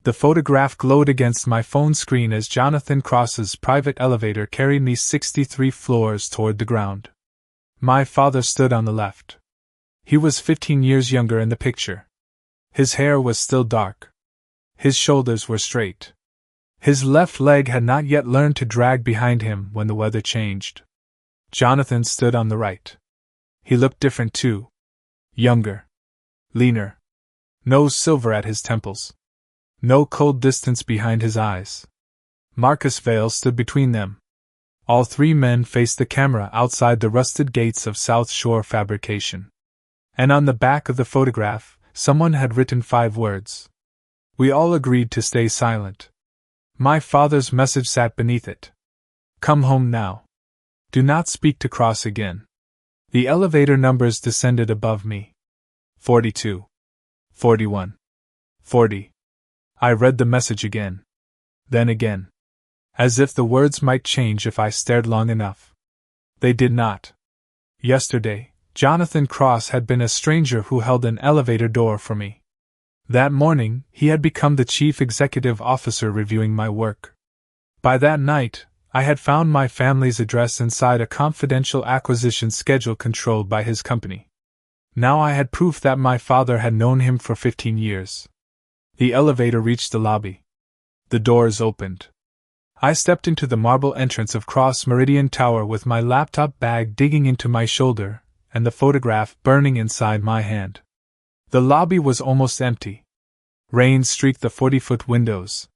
The photograph glowed against my phone screen as Jonathan Cross's private elevator carried me 63 floors toward the ground. My father stood on the left. He was 15 years younger in the picture. His hair was still dark. His shoulders were straight. His left leg had not yet learned to drag behind him when the weather changed. Jonathan stood on the right. He looked different too. Younger. Leaner. No silver at his temples. No cold distance behind his eyes. Marcus Vale stood between them. All three men faced the camera outside the rusted gates of South Shore Fabrication. And on the back of the photograph, someone had written 5 words. We all agreed to stay silent. My father's message sat beneath it. Come home now. Do not speak to Cross again. The elevator numbers descended above me. 42. 41. 40. I read the message again. Then again. As if the words might change if I stared long enough. They did not. Yesterday, Jonathan Cross had been a stranger who held an elevator door for me. That morning, he had become the chief executive officer reviewing my work. By that night, I had found my family's address inside a confidential acquisition schedule controlled by his company. Now I had proof that my father had known him for 15 years. The elevator reached the lobby. The doors opened. I stepped into the marble entrance of Cross Meridian Tower with my laptop bag digging into my shoulder, and the photograph burning inside my hand. The lobby was almost empty. Rain streaked the 40-foot windows.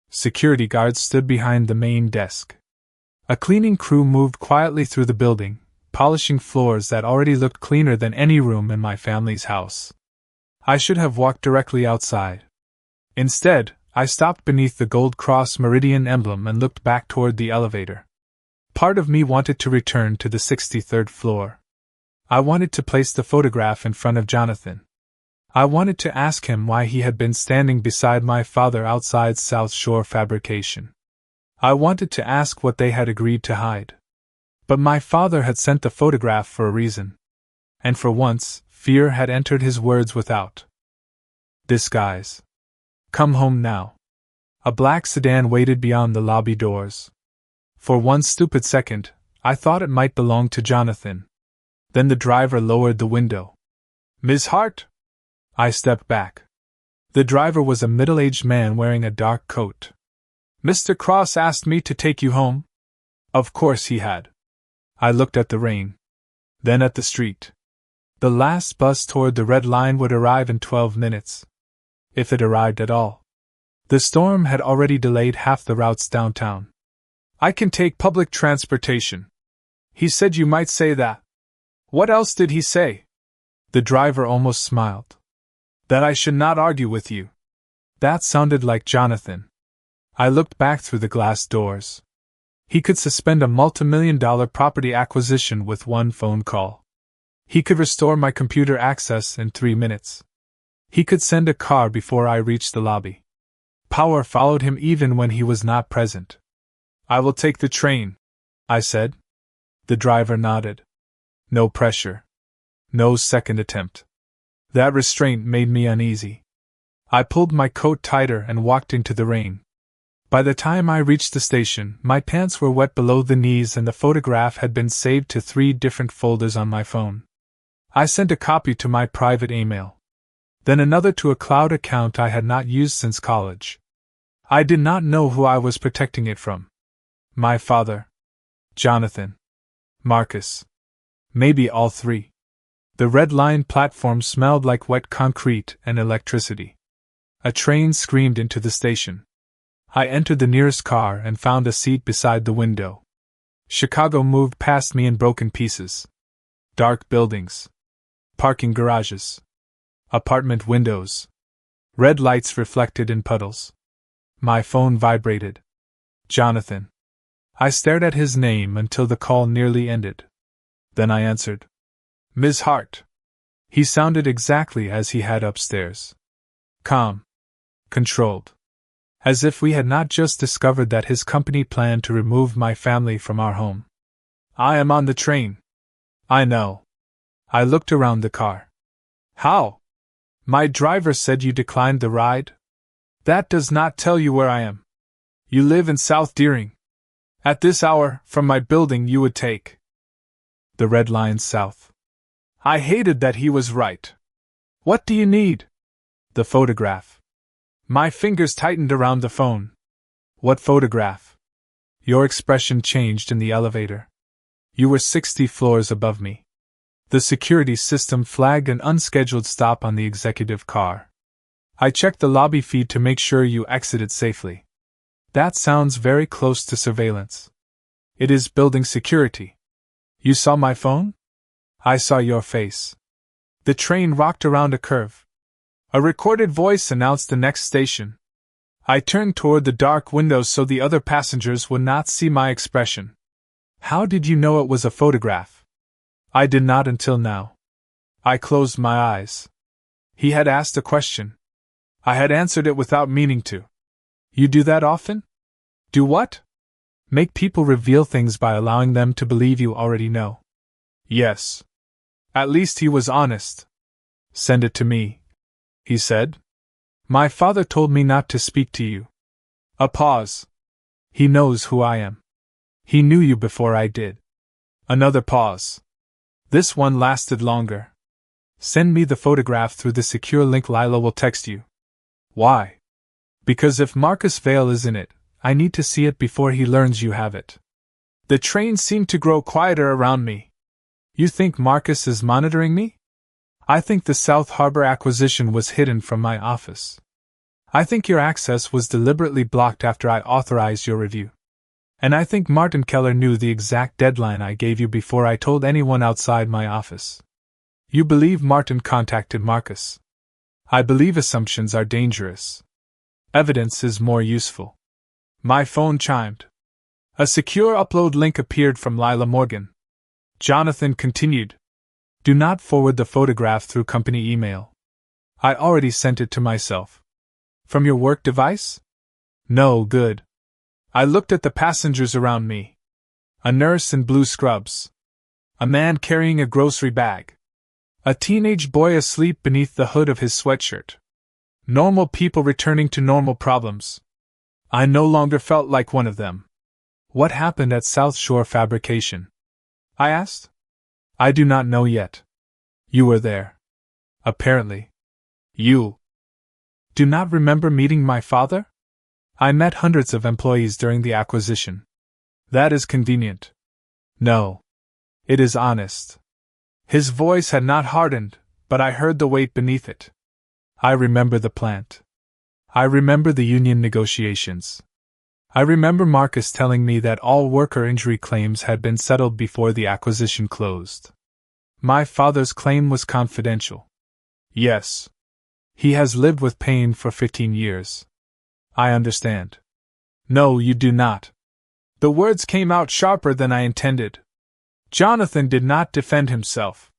Security guards stood behind the main desk. A cleaning crew moved quietly through the building, polishing floors that already looked cleaner than any room in my family's house. I should have walked directly outside. Instead, I stopped beneath the gold cross meridian emblem and looked back toward the elevator. Part of me wanted to return to the 63rd floor. I wanted to place the photograph in front of Jonathan. I wanted to ask him why he had been standing beside my father outside South Shore Fabrication. I wanted to ask what they had agreed to hide. But my father had sent the photograph for a reason. And for once, fear had entered his words without disguise. Come home now. A black sedan waited beyond the lobby doors. For one stupid second, I thought it might belong to Jonathan. Then the driver lowered the window. Ms. Hart? I stepped back. The driver was a middle-aged man wearing a dark coat. Mr. Cross asked me to take you home? Of course he had. I looked at the rain. Then at the street. The last bus toward the Red Line would arrive in 12 minutes. If it arrived at all. The storm had already delayed half the routes downtown. I can take public transportation. He said you might say that. What else did he say? The driver almost smiled. That I should not argue with you. That sounded like Jonathan. I looked back through the glass doors. He could suspend a multimillion-dollar property acquisition with one phone call. He could restore my computer access in 3 minutes. He could send a car before I reached the lobby. Power followed him even when he was not present. I will take the train, I said. The driver nodded. No pressure. No second attempt. That restraint made me uneasy. I pulled my coat tighter and walked into the rain. By the time I reached the station, my pants were wet below the knees and the photograph had been saved to 3 different folders on my phone. I sent a copy to my private email. Then another to a cloud account I had not used since college. I did not know who I was protecting it from. My father. Jonathan. Marcus. Maybe all 3. The Red Line platform smelled like wet concrete and electricity. A train screamed into the station. I entered the nearest car and found a seat beside the window. Chicago moved past me in broken pieces. Dark buildings. Parking garages. Apartment windows. Red lights reflected in puddles. My phone vibrated. Jonathan. I stared at his name until the call nearly ended. Then I answered. Ms. Hart. He sounded exactly as he had upstairs. Calm. Controlled. As if we had not just discovered that his company planned to remove my family from our home. I am on the train. I know. I looked around the car. How? My driver said you declined the ride? That does not tell you where I am. You live in South Deering. At this hour, from my building you would take the red line south. I hated that he was right. What do you need? The photograph. My fingers tightened around the phone. What photograph? Your expression changed in the elevator. You were 60 floors above me. The security system flagged an unscheduled stop on the executive car. I checked the lobby feed to make sure you exited safely. That sounds very close to surveillance. It is building security. You saw my phone? I saw your face. The train rocked around a curve. A recorded voice announced the next station. I turned toward the dark windows so the other passengers would not see my expression. How did you know it was a photograph? I did not until now. I closed my eyes. He had asked a question. I had answered it without meaning to. You do that often? Do what? Make people reveal things by allowing them to believe you already know. Yes. At least he was honest. Send it to me, he said. My father told me not to speak to you. A pause. He knows who I am. He knew you before I did. Another pause. This one lasted longer. Send me the photograph through the secure link Lila will text you. Why? Because if Marcus Vale is in it, I need to see it before he learns you have it. The train seemed to grow quieter around me. You think Marcus is monitoring me? I think the South Harbor acquisition was hidden from my office. I think your access was deliberately blocked after I authorized your review. And I think Martin Keller knew the exact deadline I gave you before I told anyone outside my office. You believe Martin contacted Marcus. I believe assumptions are dangerous. Evidence is more useful. My phone chimed. A secure upload link appeared from Lila Morgan. Jonathan continued. Do not forward the photograph through company email. I already sent it to myself. From your work device? No good. I looked at the passengers around me. A nurse in blue scrubs. A man carrying a grocery bag. A teenage boy asleep beneath the hood of his sweatshirt. Normal people returning to normal problems. I no longer felt like one of them. What happened at South Shore Fabrication? I asked. I do not know yet. You were there. Apparently. You do not remember meeting my father? I met hundreds of employees during the acquisition. That is convenient. No. It is honest. His voice had not hardened, but I heard the weight beneath it. I remember the plant. I remember the union negotiations. I remember Marcus telling me that all worker injury claims had been settled before the acquisition closed. My father's claim was confidential. Yes. He has lived with pain for 15 years. I understand. No, you do not. The words came out sharper than I intended. Jonathan did not defend himself.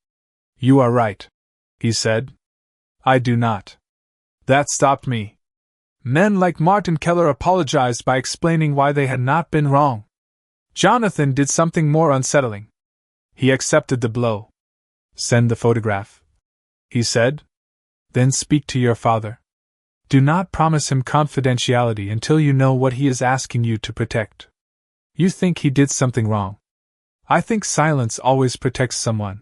You are right, he said. I do not. That stopped me. Men like Martin Keller apologized by explaining why they had not been wrong. Jonathan did something more unsettling. He accepted the blow. Send the photograph, he said. Then speak to your father. Do not promise him confidentiality until you know what he is asking you to protect. You think he did something wrong. I think silence always protects someone.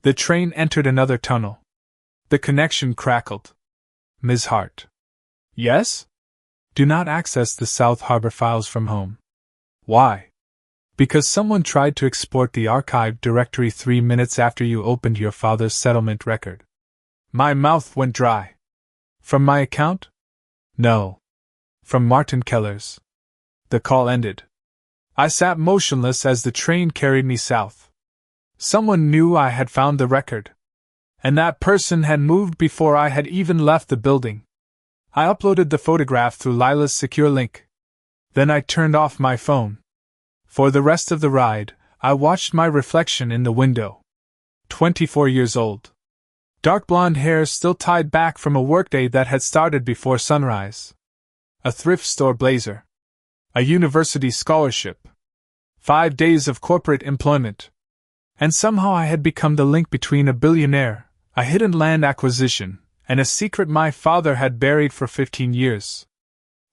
The train entered another tunnel. The connection crackled. Ms. Hart. Yes? Do not access the South Harbor files from home. Why? Because someone tried to export the archived directory 3 minutes after you opened your father's settlement record. My mouth went dry. From my account? No. From Martin Keller's. The call ended. I sat motionless as the train carried me south. Someone knew I had found the record. And that person had moved before I had even left the building. I uploaded the photograph through Lila's secure link. Then I turned off my phone. For the rest of the ride, I watched my reflection in the window. 24 years old. Dark blonde hair still tied back from a workday that had started before sunrise. A thrift store blazer. A university scholarship. 5 days of corporate employment. And somehow I had become the link between a billionaire, a hidden land acquisition, and a secret my father had buried for 15 years.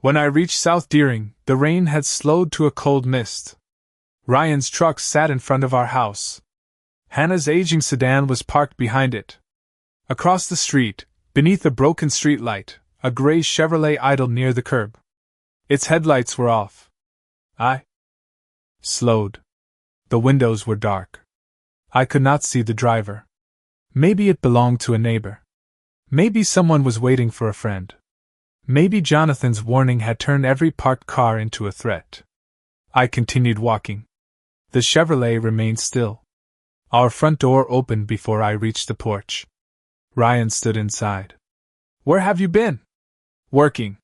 When I reached South Deering, the rain had slowed to a cold mist. Ryan's truck sat in front of our house. Hannah's aging sedan was parked behind it. Across the street, beneath a broken streetlight, a gray Chevrolet idled near the curb. Its headlights were off. I slowed. The windows were dark. I could not see the driver. Maybe it belonged to a neighbor. Maybe someone was waiting for a friend. Maybe Jonathan's warning had turned every parked car into a threat. I continued walking. The Chevrolet remained still. Our front door opened before I reached the porch. Ryan stood inside. Where have you been? Working.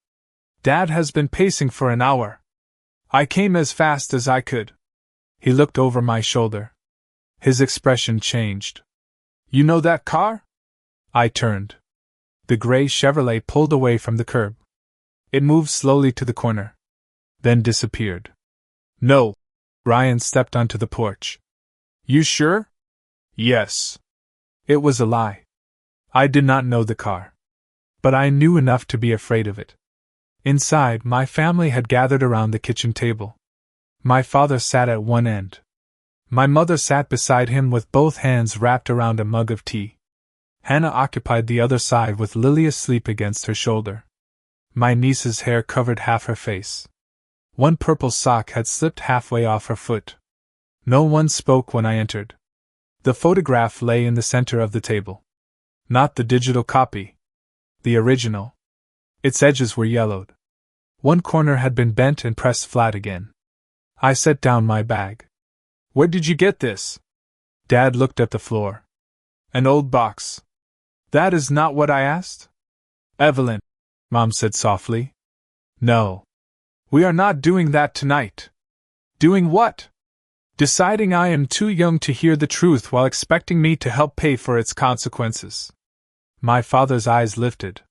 Dad has been pacing for an hour. I came as fast as I could. He looked over my shoulder. His expression changed. You know that car? I turned. The gray Chevrolet pulled away from the curb. It moved slowly to the corner, then disappeared. No. Ryan stepped onto the porch. You sure? Yes. It was a lie. I did not know the car. But I knew enough to be afraid of it. Inside, my family had gathered around the kitchen table. My father sat at one end. My mother sat beside him with both hands wrapped around a mug of tea. Hannah occupied the other side with Lily asleep against her shoulder. My niece's hair covered half her face. One purple sock had slipped halfway off her foot. No one spoke when I entered. The photograph lay in the center of the table. Not the digital copy. The original. Its edges were yellowed. One corner had been bent and pressed flat again. I set down my bag. Where did you get this? Dad looked at the floor. An old box. That is not what I asked? Evelyn, Mom said softly. No. We are not doing that tonight. Doing what? Deciding I am too young to hear the truth while expecting me to help pay for its consequences. My father's eyes lifted.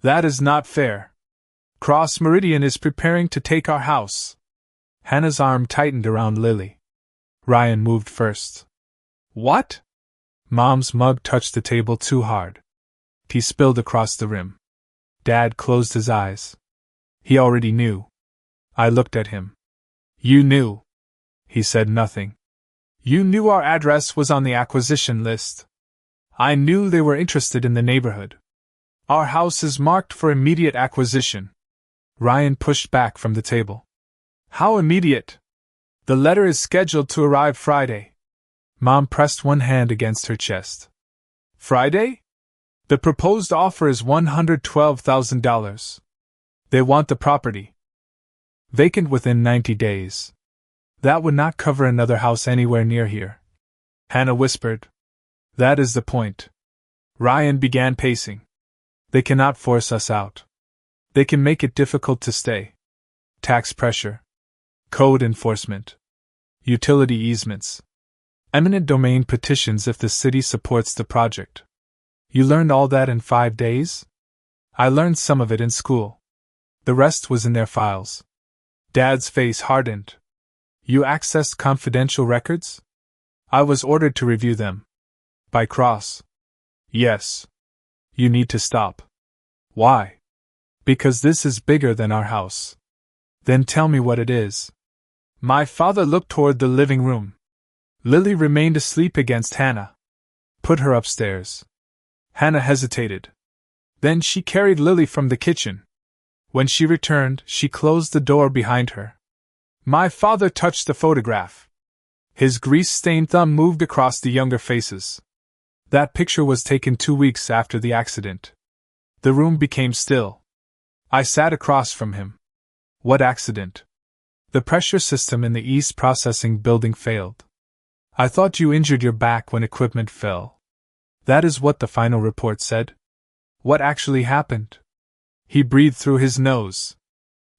That is not fair. Cross Meridian is preparing to take our house. Hannah's arm tightened around Lily. Ryan moved first. What? Mom's mug touched the table too hard. Tea spilled across the rim. Dad closed his eyes. He already knew. I looked at him. You knew. He said nothing. You knew our address was on the acquisition list. I knew they were interested in the neighborhood. Our house is marked for immediate acquisition. Ryan pushed back from the table. How immediate? The letter is scheduled to arrive Friday. Mom pressed one hand against her chest. Friday? The proposed offer is $112,000. They want the property vacant within 90 days. That would not cover another house anywhere near here. Hannah whispered. That is the point. Ryan began pacing. They cannot force us out. They can make it difficult to stay. Tax pressure. Code enforcement. Utility easements. Eminent domain petitions if the city supports the project. You learned all that in 5 days? I learned some of it in school. The rest was in their files. Dad's face hardened. You accessed confidential records? I was ordered to review them. By Cross. Yes. You need to stop. Why? Because this is bigger than our house. Then tell me what it is. My father looked toward the living room. Lily remained asleep against Hannah. Put her upstairs. Hannah hesitated. Then she carried Lily from the kitchen. When she returned, she closed the door behind her. My father touched the photograph. His grease-stained thumb moved across the younger faces. That picture was taken 2 weeks after the accident. The room became still. I sat across from him. What accident? The pressure system in the East Processing Building failed. I thought you injured your back when equipment fell. That is what the final report said. What actually happened? He breathed through his nose.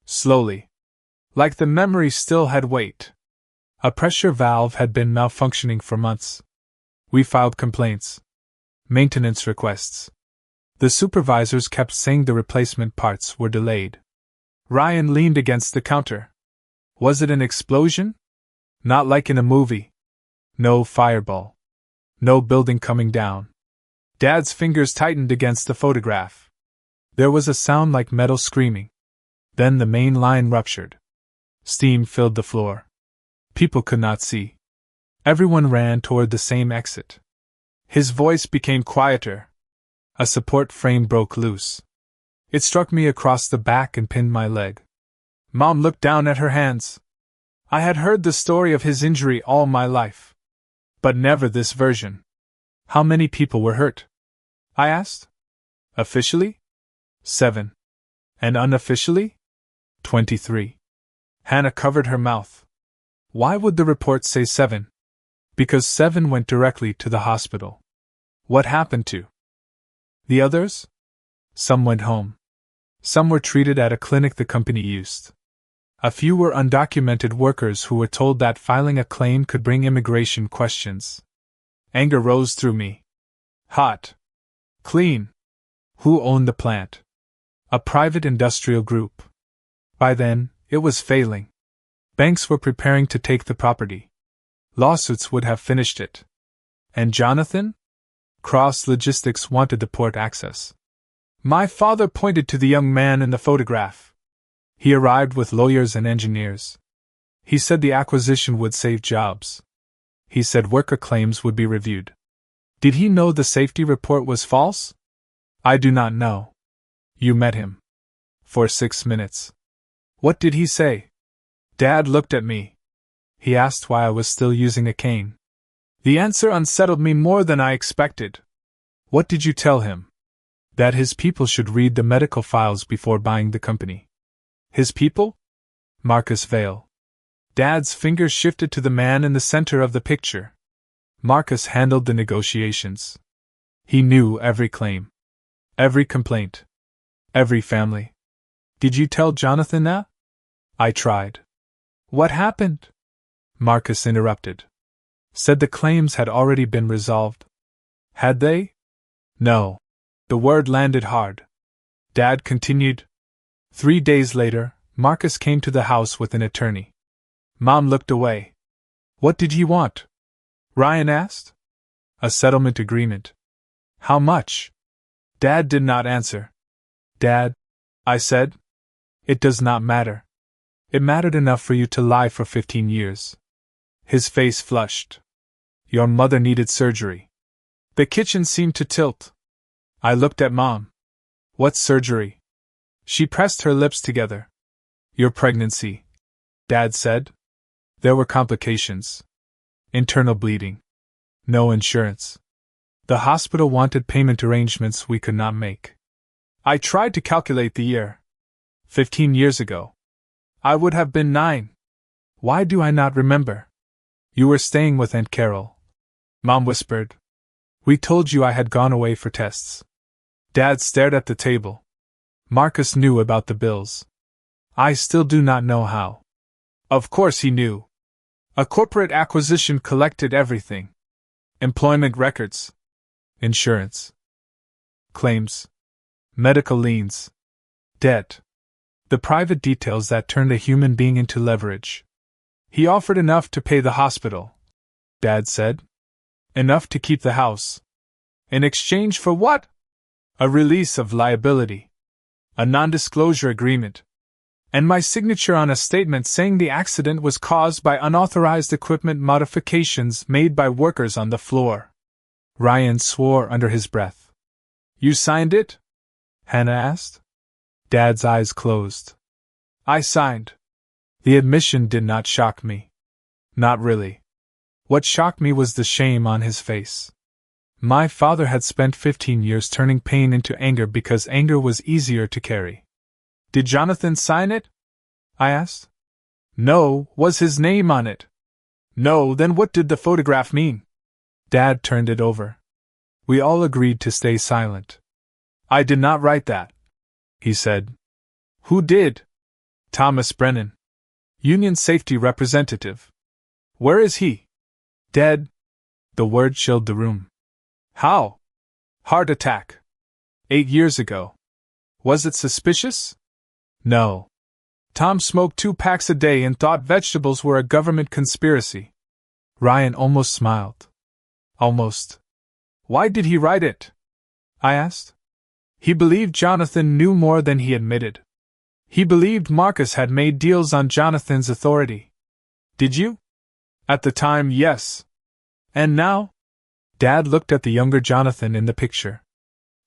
Slowly. Like the memory still had weight. A pressure valve had been malfunctioning for months. We filed complaints. Maintenance requests. The supervisors kept saying the replacement parts were delayed. Ryan leaned against the counter. Was it an explosion? Not like in a movie. No fireball. No building coming down. Dad's fingers tightened against the photograph. There was a sound like metal screaming. Then the main line ruptured. Steam filled the floor. People could not see. Everyone ran toward the same exit. His voice became quieter. A support frame broke loose. It struck me across the back and pinned my leg. Mom looked down at her hands. I had heard the story of his injury all my life. But never this version. How many people were hurt? I asked. Officially? 7. And unofficially? 23. Hannah covered her mouth. Why would the report say 7? Because 7 went directly to the hospital. What happened to the others? Some went home. Some were treated at a clinic the company used. A few were undocumented workers who were told that filing a claim could bring immigration questions. Anger rose through me. Hot. Clean. Who owned the plant? A private industrial group. By then, it was failing. Banks were preparing to take the property. Lawsuits would have finished it. And Jonathan? Cross Logistics wanted the port access. My father pointed to the young man in the photograph. He arrived with lawyers and engineers. He said the acquisition would save jobs. He said worker claims would be reviewed. Did he know the safety report was false? I do not know. You met him. For 6 minutes. What did he say? Dad looked at me. He asked why I was still using a cane. The answer unsettled me more than I expected. What did you tell him? That his people should read the medical files before buying the company. His people? Marcus Vale. Dad's fingers shifted to the man in the center of the picture. Marcus handled the negotiations. He knew every claim. Every complaint. Every family. Did you tell Jonathan that? I tried. What happened? Marcus interrupted. Said the claims had already been resolved. Had they? No. The word landed hard. Dad continued. 3 days later, Marcus came to the house with an attorney. Mom looked away. What did he want? Ryan asked. A settlement agreement. How much? Dad did not answer. Dad, I said. It does not matter. It mattered enough for you to lie for 15 years. His face flushed. Your mother needed surgery. The kitchen seemed to tilt. I looked at Mom. What surgery? She pressed her lips together. Your pregnancy, Dad said. There were complications. Internal bleeding. No insurance. The hospital wanted payment arrangements we could not make. I tried to calculate the year. 15 years ago. I would have been 9. Why do I not remember? You were staying with Aunt Carol. Mom whispered. We told you I had gone away for tests. Dad stared at the table. Marcus knew about the bills. I still do not know how. Of course he knew. A corporate acquisition collected everything. Employment records. Insurance. Claims. Medical liens. Debt. The private details that turned a human being into leverage. He offered enough to pay the hospital, Dad said. Enough to keep the house. In exchange for what? A release of liability. A non-disclosure agreement. And my signature on a statement saying the accident was caused by unauthorized equipment modifications made by workers on the floor. Ryan swore under his breath. You signed it? Hannah asked. Dad's eyes closed. I signed. The admission did not shock me. Not really. What shocked me was the shame on his face. My father had spent 15 years turning pain into anger because anger was easier to carry. Did Jonathan sign it? I asked. No, was his name on it? No, then what did the photograph mean? Dad turned it over. We all agreed to stay silent. I did not write that, he said. Who did? Thomas Brennan. Union safety representative. Where is he? Dead. The word chilled the room. How? Heart attack. 8 years ago. Was it suspicious? No. Tom smoked 2 packs a day and thought vegetables were a government conspiracy. Ryan almost smiled. Almost. Why did he write it? I asked. He believed Jonathan knew more than he admitted. He believed Marcus had made deals on Jonathan's authority. Did you? At the time, yes. And now? Dad looked at the younger Jonathan in the picture.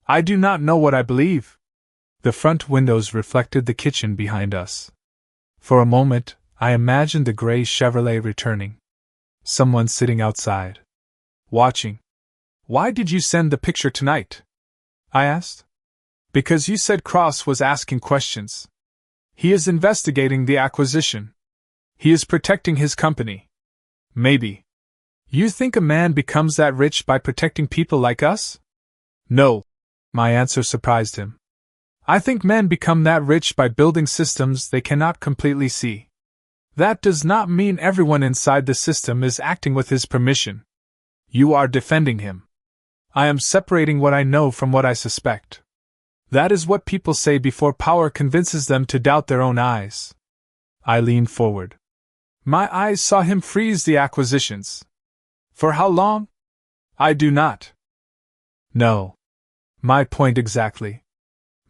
I do not know what I believe. The front windows reflected the kitchen behind us. For a moment, I imagined the gray Chevrolet returning. Someone sitting outside. Watching. Why did you send the picture tonight? I asked. Because you said Cross was asking questions. He is investigating the acquisition. He is protecting his company. Maybe. You think a man becomes that rich by protecting people like us? No. My answer surprised him. I think men become that rich by building systems they cannot completely see. That does not mean everyone inside the system is acting with his permission. You are defending him. I am separating what I know from what I suspect. That is what people say before power convinces them to doubt their own eyes. I leaned forward. My eyes saw him freeze the acquisitions. For how long? I do not know. My point exactly.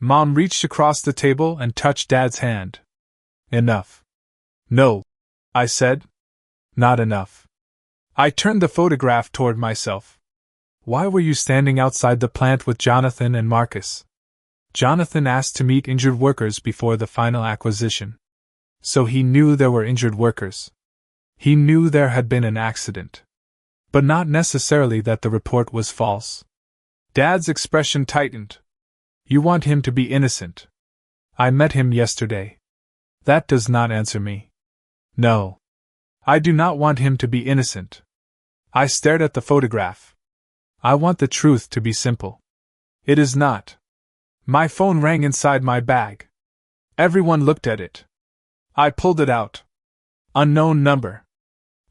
Mom reached across the table and touched Dad's hand. Enough. No, I said. Not enough. I turned the photograph toward myself. Why were you standing outside the plant with Jonathan and Marcus? Jonathan asked to meet injured workers before the final acquisition. So he knew there were injured workers. He knew there had been an accident. But not necessarily that the report was false. Dad's expression tightened. You want him to be innocent. I met him yesterday. That does not answer me. No. I do not want him to be innocent. I stared at the photograph. I want the truth to be simple. It is not. My phone rang inside my bag. Everyone looked at it. I pulled it out. Unknown number.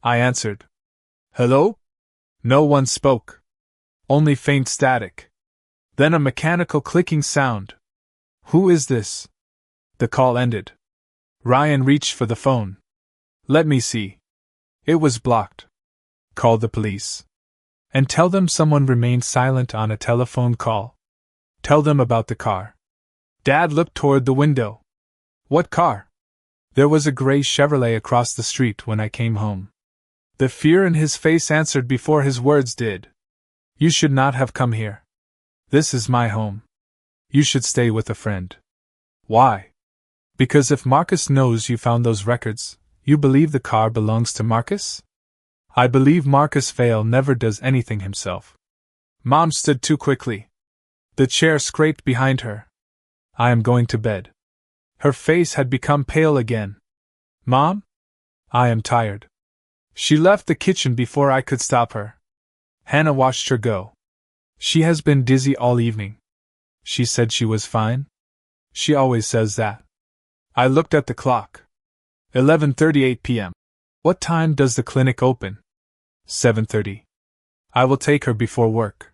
I answered. Hello? No one spoke. Only faint static. Then a mechanical clicking sound. Who is this? The call ended. Ryan reached for the phone. Let me see. It was blocked. Call the police. And tell them someone remained silent on a telephone call. Tell them about the car. Dad looked toward the window. What car? There was a gray Chevrolet across the street when I came home. The fear in his face answered before his words did. You should not have come here. This is my home. You should stay with a friend. Why? Because if Marcus knows you found those records, you believe the car belongs to Marcus? I believe Marcus Vale never does anything himself. Mom stood too quickly. The chair scraped behind her. I am going to bed. Her face had become pale again. Mom? I am tired. She left the kitchen before I could stop her. Hannah watched her go. She has been dizzy all evening. She said she was fine. She always says that. I looked at the clock. 11:38 p.m. What time does the clinic open? 7:30. I will take her before work.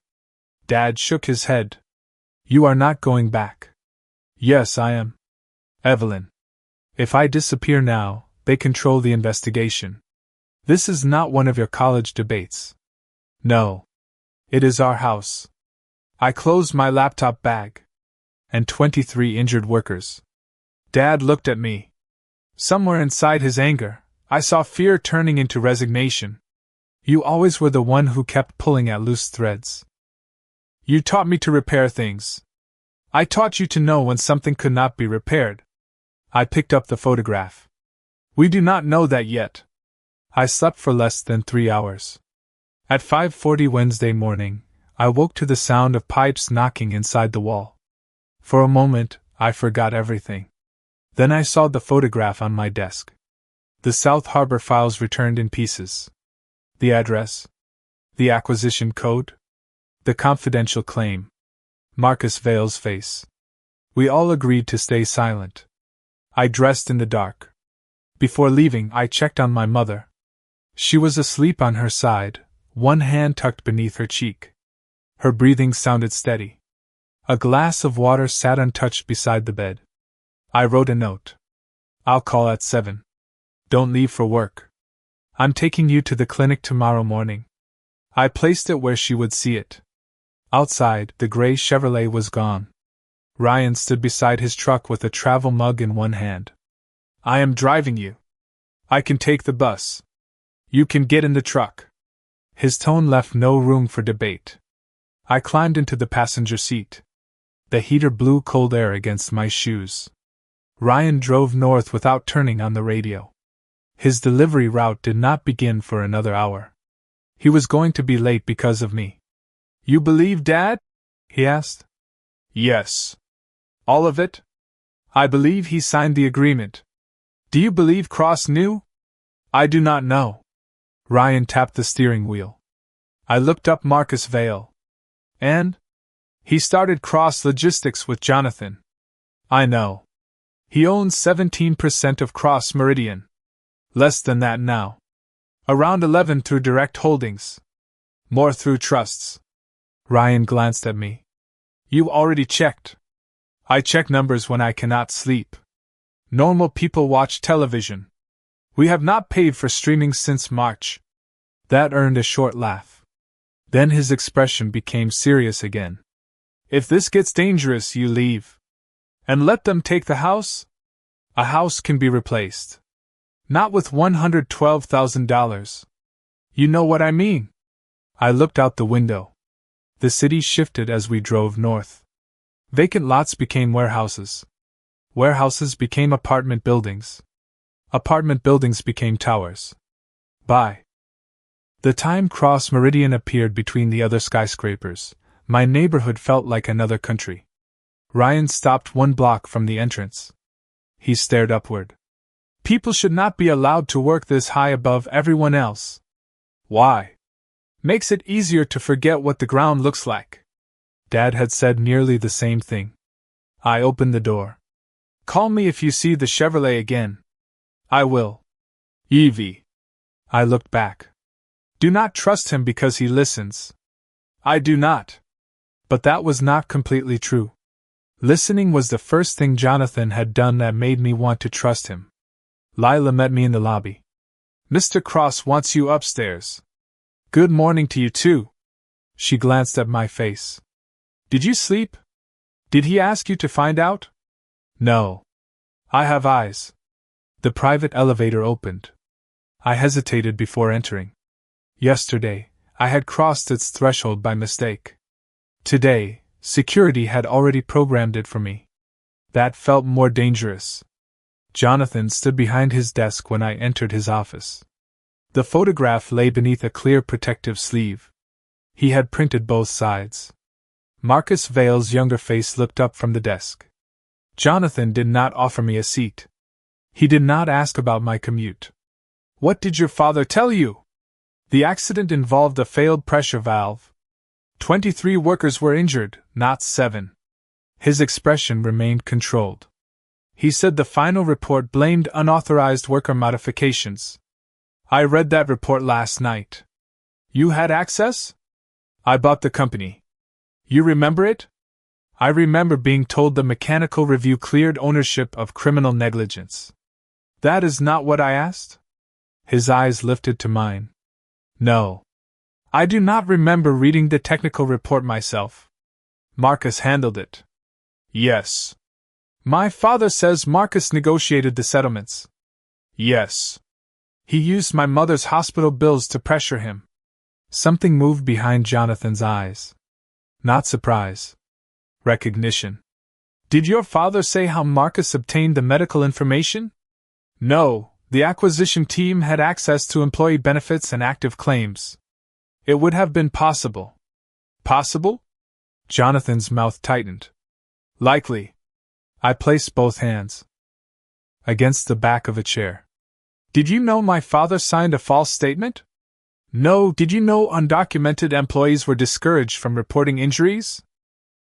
Dad shook his head. You are not going back. Yes, I am. Evelyn. If I disappear now, they control the investigation. This is not one of your college debates. No. It is our house. I closed my laptop bag. And 23 injured workers. Dad looked at me. Somewhere inside his anger, I saw fear turning into resignation. You always were the one who kept pulling at loose threads. You taught me to repair things. I taught you to know when something could not be repaired. I picked up the photograph. We do not know that yet. I slept for less than 3 hours. At 5:40 Wednesday morning, I woke to the sound of pipes knocking inside the wall. For a moment, I forgot everything. Then I saw the photograph on my desk. The South Harbor files returned in pieces. The address. The acquisition code. The confidential claim. Marcus Vale's face. We all agreed to stay silent. I dressed in the dark. Before leaving, I checked on my mother. She was asleep on her side, one hand tucked beneath her cheek. Her breathing sounded steady. A glass of water sat untouched beside the bed. I wrote a note. I'll call at 7. Don't leave for work. I'm taking you to the clinic tomorrow morning. I placed it where she would see it. Outside, the gray Chevrolet was gone. Ryan stood beside his truck with a travel mug in one hand. I am driving you. I can take the bus. You can get in the truck. His tone left no room for debate. I climbed into the passenger seat. The heater blew cold air against my shoes. Ryan drove north without turning on the radio. His delivery route did not begin for another hour. He was going to be late because of me. You believe Dad? He asked. Yes. All of it? I believe he signed the agreement. Do you believe Cross knew? I do not know. Ryan tapped the steering wheel. I looked up Marcus Vale. And? He started Cross Logistics with Jonathan. I know. He owns 17% of Cross Meridian. Less than that now. Around 11 through direct holdings. More through trusts. Ryan glanced at me. You already checked. I check numbers when I cannot sleep. Normal people watch television. We have not paid for streaming since March. That earned a short laugh. Then his expression became serious again. If this gets dangerous, you leave. And let them take the house? A house can be replaced. Not with $112,000. You know what I mean. I looked out the window. The city shifted as we drove north. Vacant lots became warehouses. Warehouses became apartment buildings. Apartment buildings became towers. By the time Cross Meridian appeared between the other skyscrapers, my neighborhood felt like another country. Ryan stopped 1 block from the entrance. He stared upward. People should not be allowed to work this high above everyone else. Why? Makes it easier to forget what the ground looks like. Dad had said nearly the same thing. I opened the door. Call me if you see the Chevrolet again. I will. Evie. I looked back. Do not trust him because he listens. I do not. But that was not completely true. Listening was the first thing Jonathan had done that made me want to trust him. Lila met me in the lobby. Mr. Cross wants you upstairs. Good morning to you too. She glanced at my face. Did you sleep? Did he ask you to find out? No. I have eyes. The private elevator opened. I hesitated before entering. Yesterday, I had crossed its threshold by mistake. Today, security had already programmed it for me. That felt more dangerous. Jonathan stood behind his desk when I entered his office. The photograph lay beneath a clear protective sleeve. He had printed both sides. Marcus Vale's younger face looked up from the desk. Jonathan did not offer me a seat. He did not ask about my commute. What did your father tell you? The accident involved a failed pressure valve. 23 workers were injured, not 7. His expression remained controlled. He said the final report blamed unauthorized worker modifications. I read that report last night. You had access? I bought the company. You remember it? I remember being told the mechanical review cleared ownership of criminal negligence. That is not what I asked? His eyes lifted to mine. No. I do not remember reading the technical report myself. Marcus handled it. Yes. My father says Marcus negotiated the settlements. Yes. He used my mother's hospital bills to pressure him. Something moved behind Jonathan's eyes. Not surprise. Recognition. Did your father say how Marcus obtained the medical information? No, the acquisition team had access to employee benefits and active claims. It would have been possible. Possible? Jonathan's mouth tightened. Likely. I placed both hands against the back of a chair. Did you know my father signed a false statement? No. Did you know undocumented employees were discouraged from reporting injuries?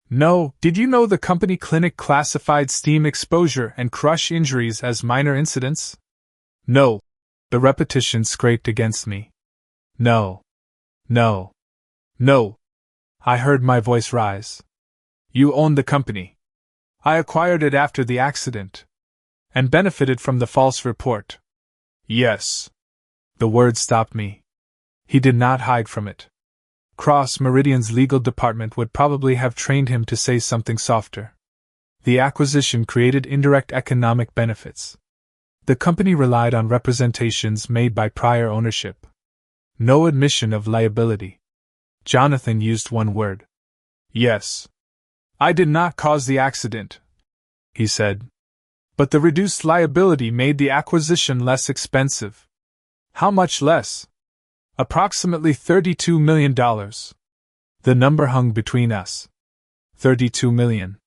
No. Did you know the company clinic classified steam exposure and crush injuries as minor incidents? No. The repetition scraped against me. No. No. No. I heard my voice rise. You own the company. I acquired it after the accident. And benefited from the false report. Yes. The word stopped me. He did not hide from it. Cross Meridian's legal department would probably have trained him to say something softer. The acquisition created indirect economic benefits. The company relied on representations made by prior ownership. No admission of liability. Jonathan used one word. Yes. I did not cause the accident, he said. But the reduced liability made the acquisition less expensive. How much less? Approximately $32 million. The number hung between us. $32 million.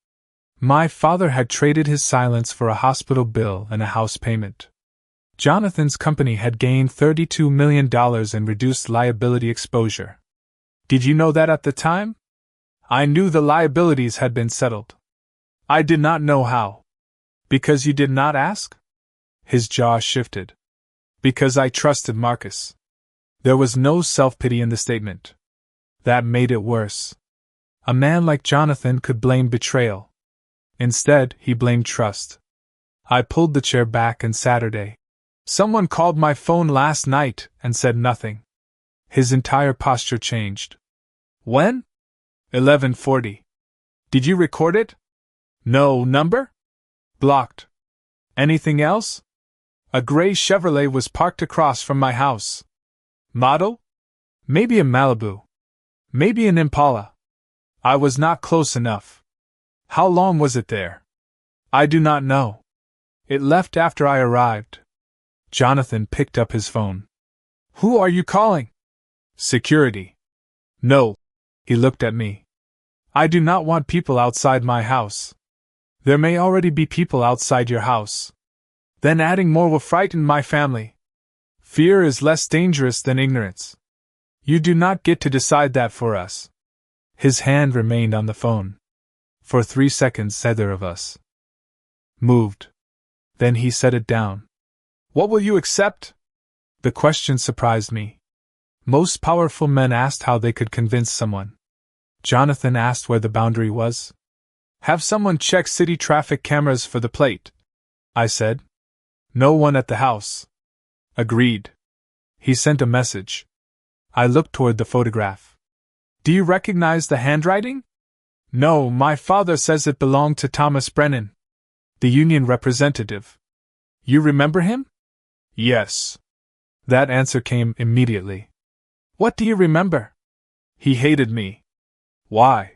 My father had traded his silence for a hospital bill and a house payment. Jonathan's company had gained $32 million in reduced liability exposure. Did you know that at the time? I knew the liabilities had been settled. I did not know how. Because you did not ask? His jaw shifted. Because I trusted Marcus. There was no self-pity in the statement. That made it worse. A man like Jonathan could blame betrayal. Instead, he blamed trust. I pulled the chair back and Saturday. Someone called my phone last night and said nothing. His entire posture changed. When? 11:40. Did you record it? No number? Blocked. Anything else? A gray Chevrolet was parked across from my house. Model? Maybe a Malibu. Maybe an Impala. I was not close enough. How long was it there? I do not know. It left after I arrived. Jonathan picked up his phone. Who are you calling? Security. No. He looked at me. I do not want people outside my house. There may already be people outside your house. Then adding more will frighten my family. Fear is less dangerous than ignorance. You do not get to decide that for us. His hand remained on the phone. For 3 seconds neither of us moved. Then he set it down. What will you accept? The question surprised me. Most powerful men asked how they could convince someone. Jonathan asked where the boundary was. Have someone check city traffic cameras for the plate, I said. No one at the house. Agreed. He sent a message. I looked toward the photograph. Do you recognize the handwriting? No, my father says it belonged to Thomas Brennan, the union representative. You remember him? Yes. That answer came immediately. What do you remember? He hated me. Why?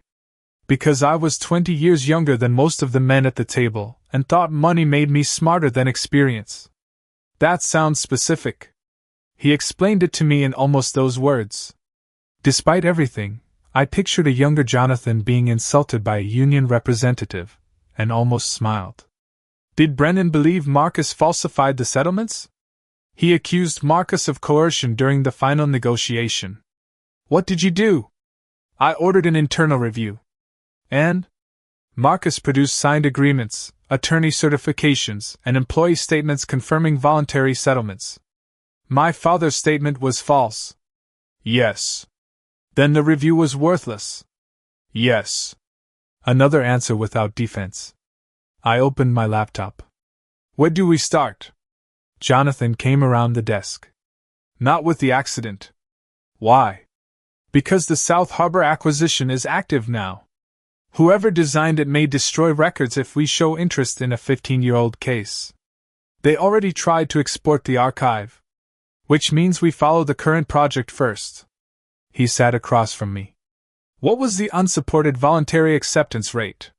Because I was 20 years younger than most of the men at the table, and thought money made me smarter than experience. That sounds specific. He explained it to me in almost those words. Despite everything, I pictured a younger Jonathan being insulted by a union representative, and almost smiled. Did Brennan believe Marcus falsified the settlements? He accused Marcus of coercion during the final negotiation. What did you do? I ordered an internal review. And? Marcus produced signed agreements, attorney certifications, and employee statements confirming voluntary settlements. My father's statement was false. Yes. Then the review was worthless. Yes. Another answer without defense. I opened my laptop. Where do we start? Jonathan came around the desk. Not with the accident. Why? Because the South Harbor acquisition is active now. Whoever designed it may destroy records if we show interest in a 15-year-old case. They already tried to export the archive. Which means we follow the current project first. He sat across from me. What was the unsupported voluntary acceptance rate?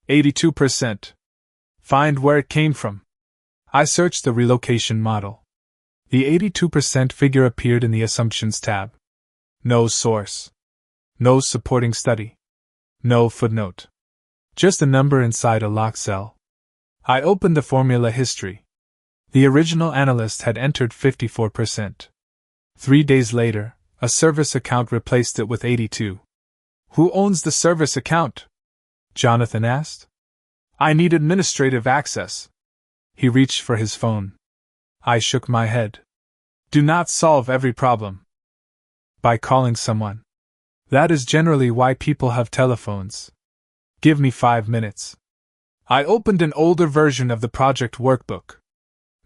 82%. Find where it came from. I searched the relocation model. The 82% figure appeared in the Assumptions tab. No source. No supporting study. No footnote. Just a number inside a locked cell. I opened the formula history. The original analyst had entered 54%. 3 days later, a service account replaced it with 82. Who owns the service account? Jonathan asked. I need administrative access. He reached for his phone. I shook my head. Do not solve every problem by calling someone. That is generally why people have telephones. Give me 5 minutes. I opened an older version of the project workbook.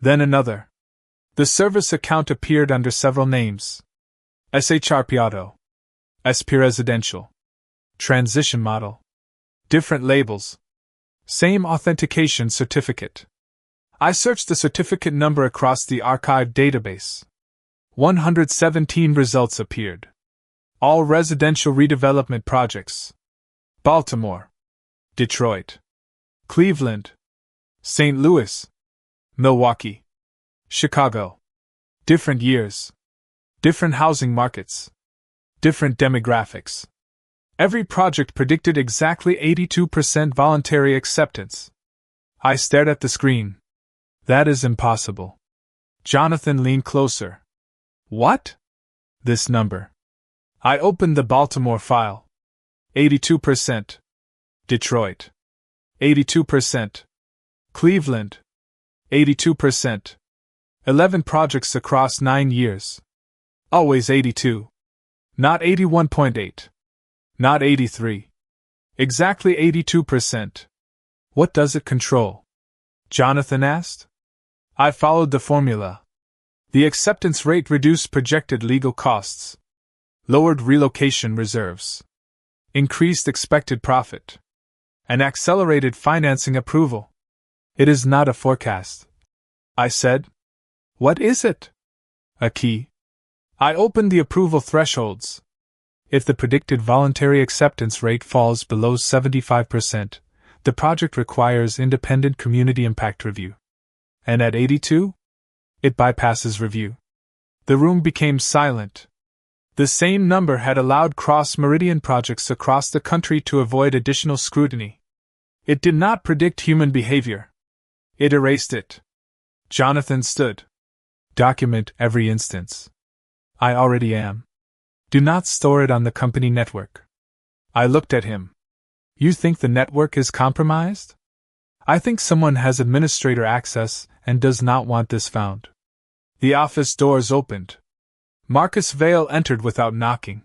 Then another. The service account appeared under several names. SHRP Auto. SP Residential. Transition Model. Different labels. Same authentication certificate. I searched the certificate number across the archive database. 117 results appeared. All residential redevelopment projects. Baltimore, Detroit, Cleveland, St. Louis, Milwaukee, Chicago. Different years. Different housing markets. Different demographics. Every project predicted exactly 82% voluntary acceptance. I stared at the screen. That is impossible. Jonathan leaned closer. What? This number. I opened the Baltimore file. 82%. Detroit. 82%. Cleveland. 82%. 11 projects across 9 years. Always 82. Not 81.8. Not 83. Exactly 82%. What does it control? Jonathan asked. I followed the formula. The acceptance rate reduced projected legal costs. Lowered relocation reserves. Increased expected profit. And accelerated financing approval. It is not a forecast, I said. What is it? A key. I opened the approval thresholds. If the predicted voluntary acceptance rate falls below 75%, the project requires independent community impact review. And at 82? It bypasses review. The room became silent. The same number had allowed cross-meridian projects across the country to avoid additional scrutiny. It did not predict human behavior. It erased it. Jonathan stood. Document every instance. I already am. Do not store it on the company network. I looked at him. You think the network is compromised? I think someone has administrator access and does not want this found. The office doors opened. Marcus Vale entered without knocking.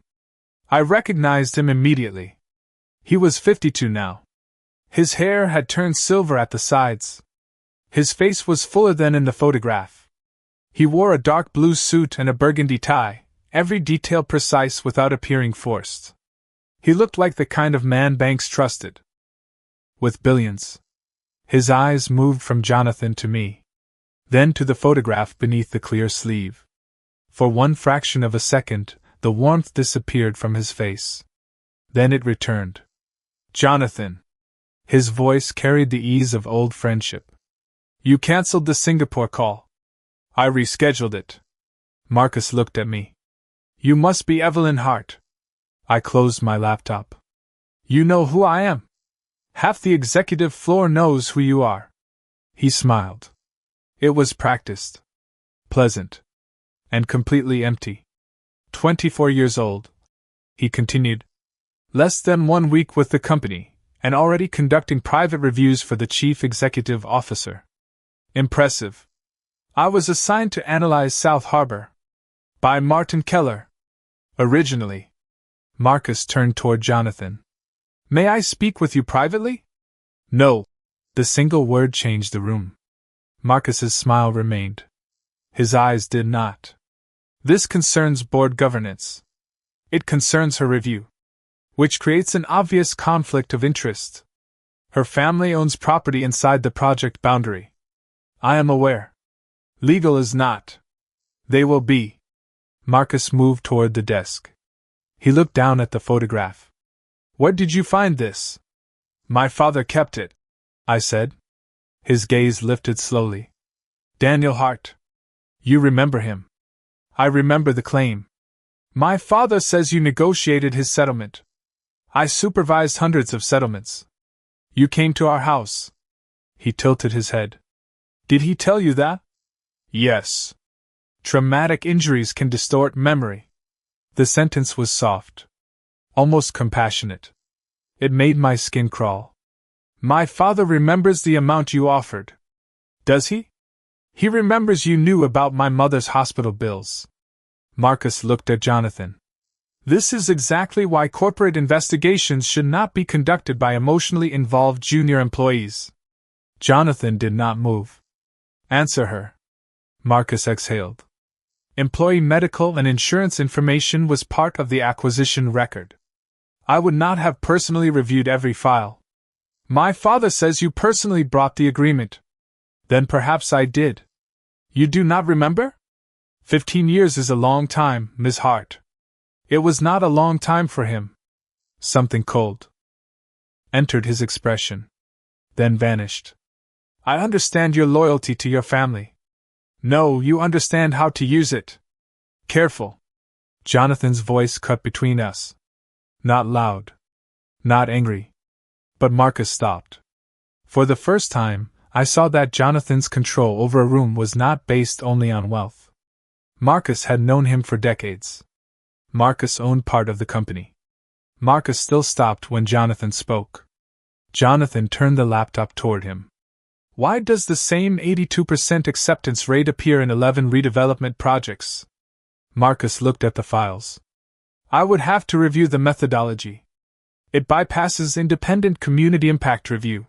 I recognized him immediately. He was 52 now. His hair had turned silver at the sides. His face was fuller than in the photograph. He wore a dark blue suit and a burgundy tie, every detail precise without appearing forced. He looked like the kind of man banks trusted. With billions. His eyes moved from Jonathan to me. Then to the photograph beneath the clear sleeve. For one fraction of a second, the warmth disappeared from his face. Then it returned. Jonathan. His voice carried the ease of old friendship. You canceled the Singapore call. I rescheduled it. Marcus looked at me. You must be Evelyn Hart. I closed my laptop. You know who I am. Half the executive floor knows who you are. He smiled. It was practiced. Pleasant. And completely empty. 24 years old. He continued. Less than 1 week with the company, and already conducting private reviews for the chief executive officer. Impressive. I was assigned to analyze South Harbor. By Martin Keller. Originally. Marcus turned toward Jonathan. May I speak with you privately? No. The single word changed the room. Marcus's smile remained. His eyes did not. This concerns board governance. It concerns her review. Which creates an obvious conflict of interest. Her family owns property inside the project boundary. I am aware. Legal is not. They will be. Marcus moved toward the desk. He looked down at the photograph. Where did you find this? My father kept it, I said. His gaze lifted slowly. Daniel Hart. You remember him. I remember the claim. My father says you negotiated his settlement. I supervised hundreds of settlements. You came to our house. He tilted his head. Did he tell you that? Yes. Traumatic injuries can distort memory. The sentence was soft. Almost compassionate. It made my skin crawl. My father remembers the amount you offered. Does he? He remembers you knew about my mother's hospital bills. Marcus looked at Jonathan. This is exactly why corporate investigations should not be conducted by emotionally involved junior employees. Jonathan did not move. Answer her. Marcus exhaled. Employee medical and insurance information was part of the acquisition record. I would not have personally reviewed every file. My father says you personally brought the agreement. Then perhaps I did. You do not remember? 15 years is a long time, Miss Hart. It was not a long time for him. Something cold entered his expression, then vanished. I understand your loyalty to your family. No, you understand how to use it. Careful. Jonathan's voice cut between us. Not loud. Not angry. But Marcus stopped. For the first time, I saw that Jonathan's control over a room was not based only on wealth. Marcus had known him for decades. Marcus owned part of the company. Marcus still stopped when Jonathan spoke. Jonathan turned the laptop toward him. Why does the same 82% acceptance rate appear in 11 redevelopment projects? Marcus looked at the files. I would have to review the methodology. It bypasses independent community impact review.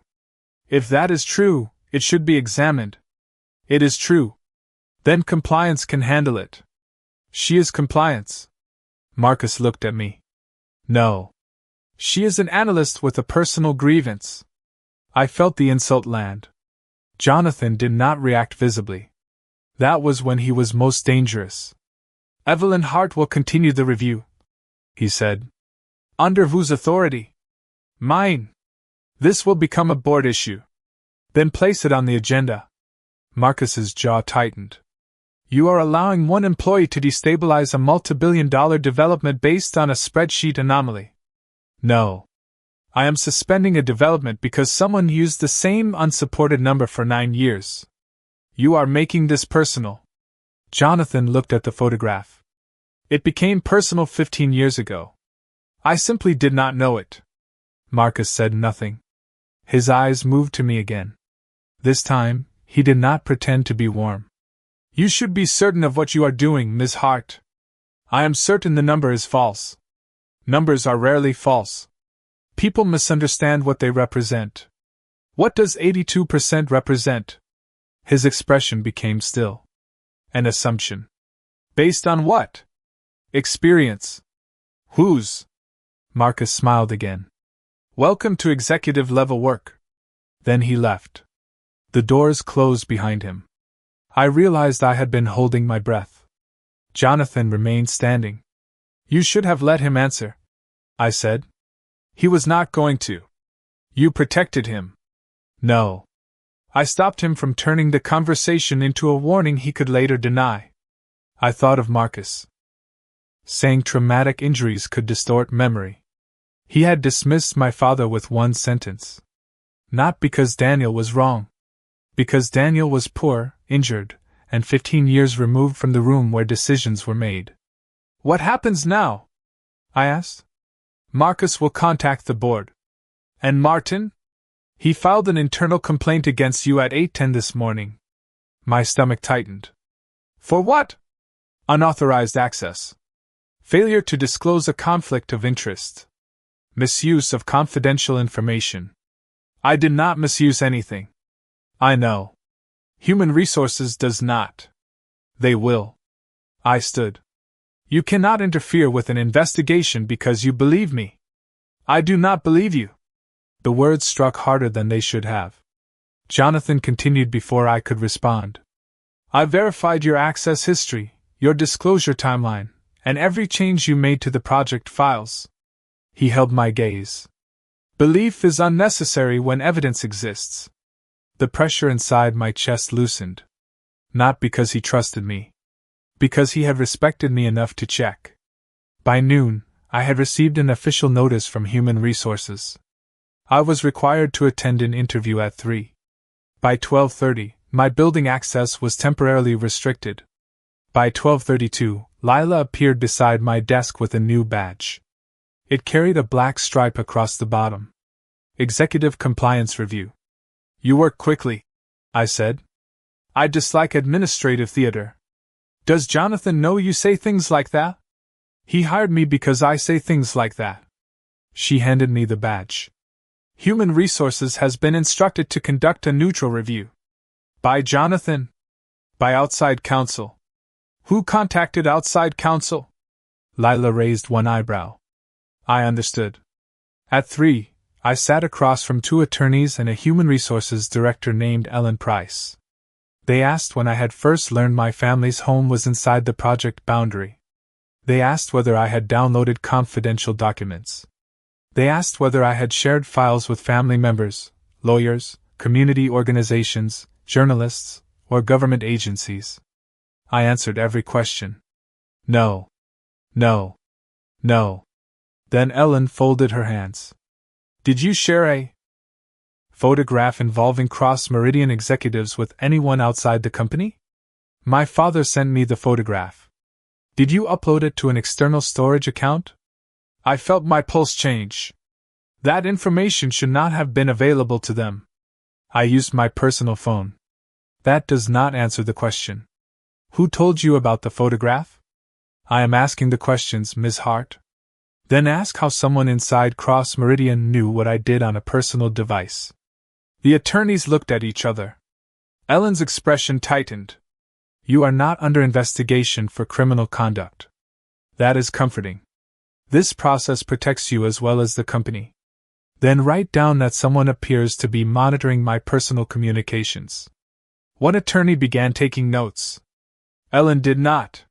If that is true, it should be examined. It is true. Then compliance can handle it. She is compliance. Marcus looked at me. No. She is an analyst with a personal grievance. I felt the insult land. Jonathan did not react visibly. That was when he was most dangerous. Evelyn Hart will continue the review, he said. Under whose authority? Mine. This will become a board issue. Then place it on the agenda. Marcus's jaw tightened. You are allowing one employee to destabilize a multi-billion-dollar development based on a spreadsheet anomaly. No. I am suspending a development because someone used the same unsupported number for 9 years. You are making this personal. Jonathan looked at the photograph. It became personal 15 years ago. I simply did not know it. Marcus said nothing. His eyes moved to me again. This time, he did not pretend to be warm. You should be certain of what you are doing, Miss Hart. I am certain the number is false. Numbers are rarely false. People misunderstand what they represent. What does 82% represent? His expression became still. An assumption. Based on what? Experience. Whose? Marcus smiled again. Welcome to executive-level work. Then he left. The doors closed behind him. I realized I had been holding my breath. Jonathan remained standing. You should have let him answer, I said. He was not going to. You protected him. No. I stopped him from turning the conversation into a warning he could later deny. I thought of Marcus. Saying traumatic injuries could distort memory. He had dismissed my father with one sentence. Not because Daniel was wrong. Because Daniel was poor, injured, and 15 years removed from the room where decisions were made. What happens now? I asked. Marcus will contact the board. And Martin? He filed an internal complaint against you at 8:10 this morning. My stomach tightened. For what? Unauthorized access. Failure to disclose a conflict of interest. Misuse of confidential information. I did not misuse anything. I know. Human Resources does not. They will. I stood. You cannot interfere with an investigation because you believe me. I do not believe you. The words struck harder than they should have. Jonathan continued before I could respond. I verified your access history, your disclosure timeline, and every change you made to the project files. He held my gaze. Belief is unnecessary when evidence exists. The pressure inside my chest loosened. Not because he trusted me. Because he had respected me enough to check. By noon, I had received an official notice from Human Resources. I was required to attend an interview at 3. By 12:30, my building access was temporarily restricted. By 12:32, Lila appeared beside my desk with a new badge. It carried a black stripe across the bottom. Executive Compliance Review. You work quickly, I said. I dislike administrative theater. Does Jonathan know you say things like that? He hired me because I say things like that. She handed me the badge. Human Resources has been instructed to conduct a neutral review. By Jonathan? By outside counsel. Who contacted outside counsel? Lila raised one eyebrow. I understood. At 3, I sat across from two attorneys and a human resources director named Ellen Price. They asked when I had first learned my family's home was inside the project boundary. They asked whether I had downloaded confidential documents. They asked whether I had shared files with family members, lawyers, community organizations, journalists, or government agencies. I answered every question. No. No. No. Then Ellen folded her hands. Did you share a photograph involving cross-meridian executives with anyone outside the company? My father sent me the photograph. Did you upload it to an external storage account? I felt my pulse change. That information should not have been available to them. I used my personal phone. That does not answer the question. Who told you about the photograph? I am asking the questions, Ms. Hart. Then ask how someone inside Cross Meridian knew what I did on a personal device. The attorneys looked at each other. Ellen's expression tightened. You are not under investigation for criminal conduct. That is comforting. This process protects you as well as the company. Then write down that someone appears to be monitoring my personal communications. One attorney began taking notes. Ellen did not.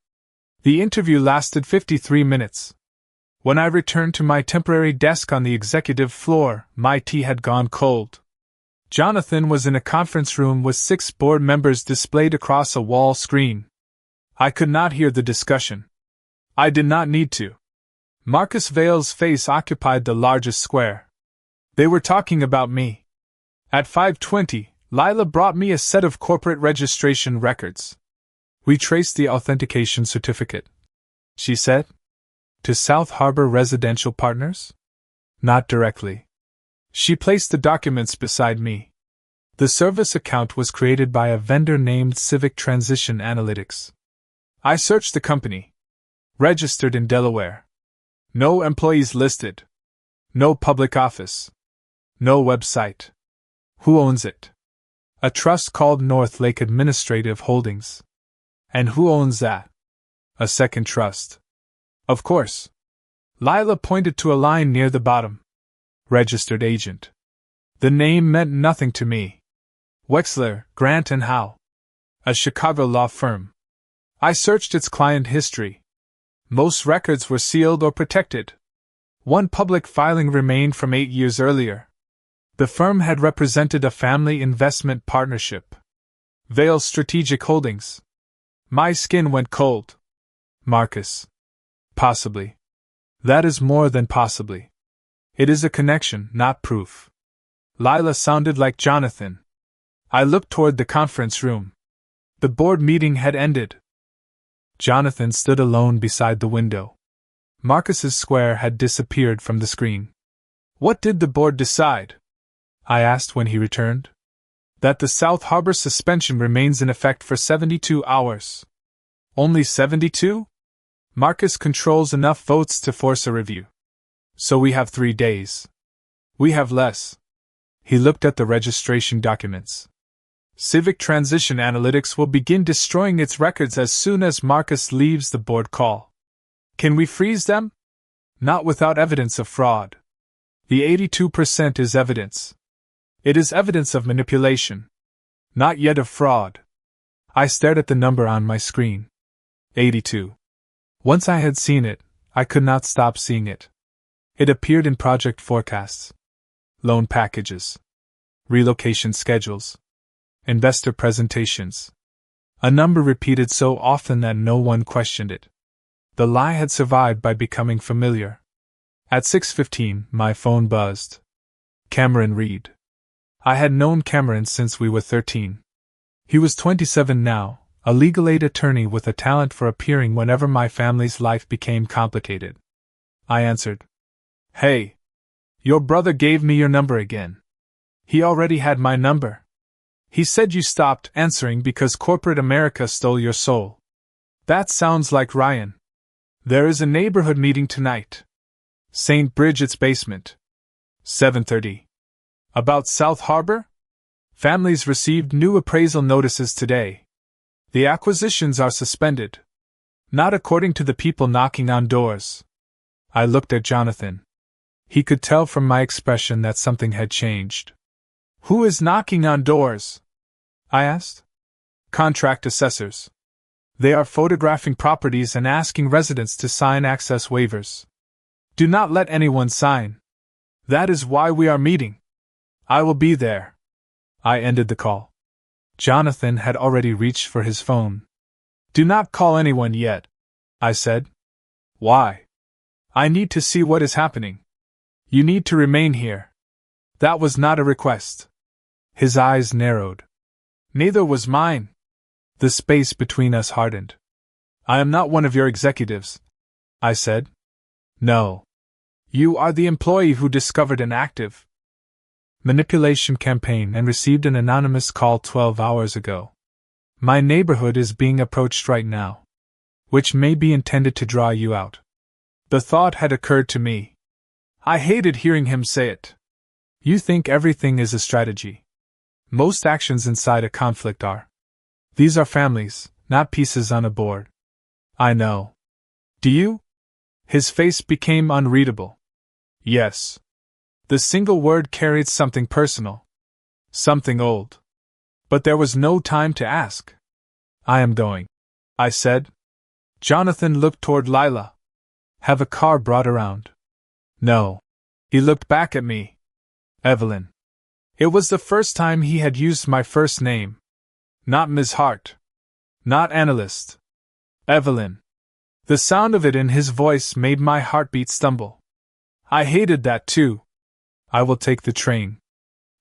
The interview lasted 53 minutes. When I returned to my temporary desk on the executive floor, my tea had gone cold. Jonathan was in a conference room with 6 board members displayed across a wall screen. I could not hear the discussion. I did not need to. Marcus Vale's face occupied the largest square. They were talking about me. At 5:20, Lila brought me a set of corporate registration records. We traced the authentication certificate, she said. To South Harbor Residential Partners? Not directly. She placed the documents beside me. The service account was created by a vendor named Civic Transition Analytics. I searched the company. Registered in Delaware. No employees listed. No public office. No website. Who owns it? A trust called North Lake Administrative Holdings. And who owns that? A second trust. Of course. Lila pointed to a line near the bottom. Registered agent. The name meant nothing to me. Wexler, Grant & Howe. A Chicago law firm. I searched its client history. Most records were sealed or protected. One public filing remained from 8 years earlier. The firm had represented a family investment partnership. Vale Strategic Holdings. My skin went cold. Marcus. Possibly. That is more than possibly. It is a connection, not proof. Lila sounded like Jonathan. I looked toward the conference room. The board meeting had ended. Jonathan stood alone beside the window. Marcus's square had disappeared from the screen. What did the board decide? I asked when he returned. That the South Harbor suspension remains in effect for 72 hours. Only 72? Marcus controls enough votes to force a review. So we have 3 days. We have less. He looked at the registration documents. Civic Transition Analytics will begin destroying its records as soon as Marcus leaves the board call. Can we freeze them? Not without evidence of fraud. The 82% is evidence. It is evidence of manipulation. Not yet of fraud. I stared at the number on my screen. 82. Once I had seen it, I could not stop seeing it. It appeared in project forecasts, loan packages, relocation schedules, investor presentations. A number repeated so often that no one questioned it. The lie had survived by becoming familiar. At 6:15, my phone buzzed. Cameron Reed. I had known Cameron since we were 13. He was 27 now, a legal aid attorney with a talent for appearing whenever my family's life became complicated. I answered. Hey. Your brother gave me your number again. He already had my number. He said you stopped answering because corporate America stole your soul. That sounds like Ryan. There is a neighborhood meeting tonight. St. Bridget's basement. 7:30. About South Harbor? Families received new appraisal notices today. The acquisitions are suspended. Not according to the people knocking on doors. I looked at Jonathan. He could tell from my expression that something had changed. "Who is knocking on doors?" I asked. "Contract assessors. They are photographing properties and asking residents to sign access waivers. Do not let anyone sign. That is why we are meeting. I will be there." I ended the call. Jonathan had already reached for his phone. "Do not call anyone yet," I said. "Why?" "I need to see what is happening. You need to remain here." That was not a request. His eyes narrowed. Neither was mine. The space between us hardened. "I am not one of your executives," I said. "No. You are the employee who discovered an active manipulation campaign and received an anonymous call 12 hours ago. My neighborhood is being approached right now, which may be intended to draw you out." The thought had occurred to me. I hated hearing him say it. You think everything is a strategy. Most actions inside a conflict are. These are families, not pieces on a board. I know. Do you? His face became unreadable. Yes. The single word carried something personal. Something old. But there was no time to ask. "I am going," I said. Jonathan looked toward Lila. "Have a car brought around?" "No." He looked back at me. "Evelyn." It was the first time he had used my first name. Not Ms. Hart. Not analyst. Evelyn. The sound of it in his voice made my heartbeat stumble. I hated that too. "I will take the train.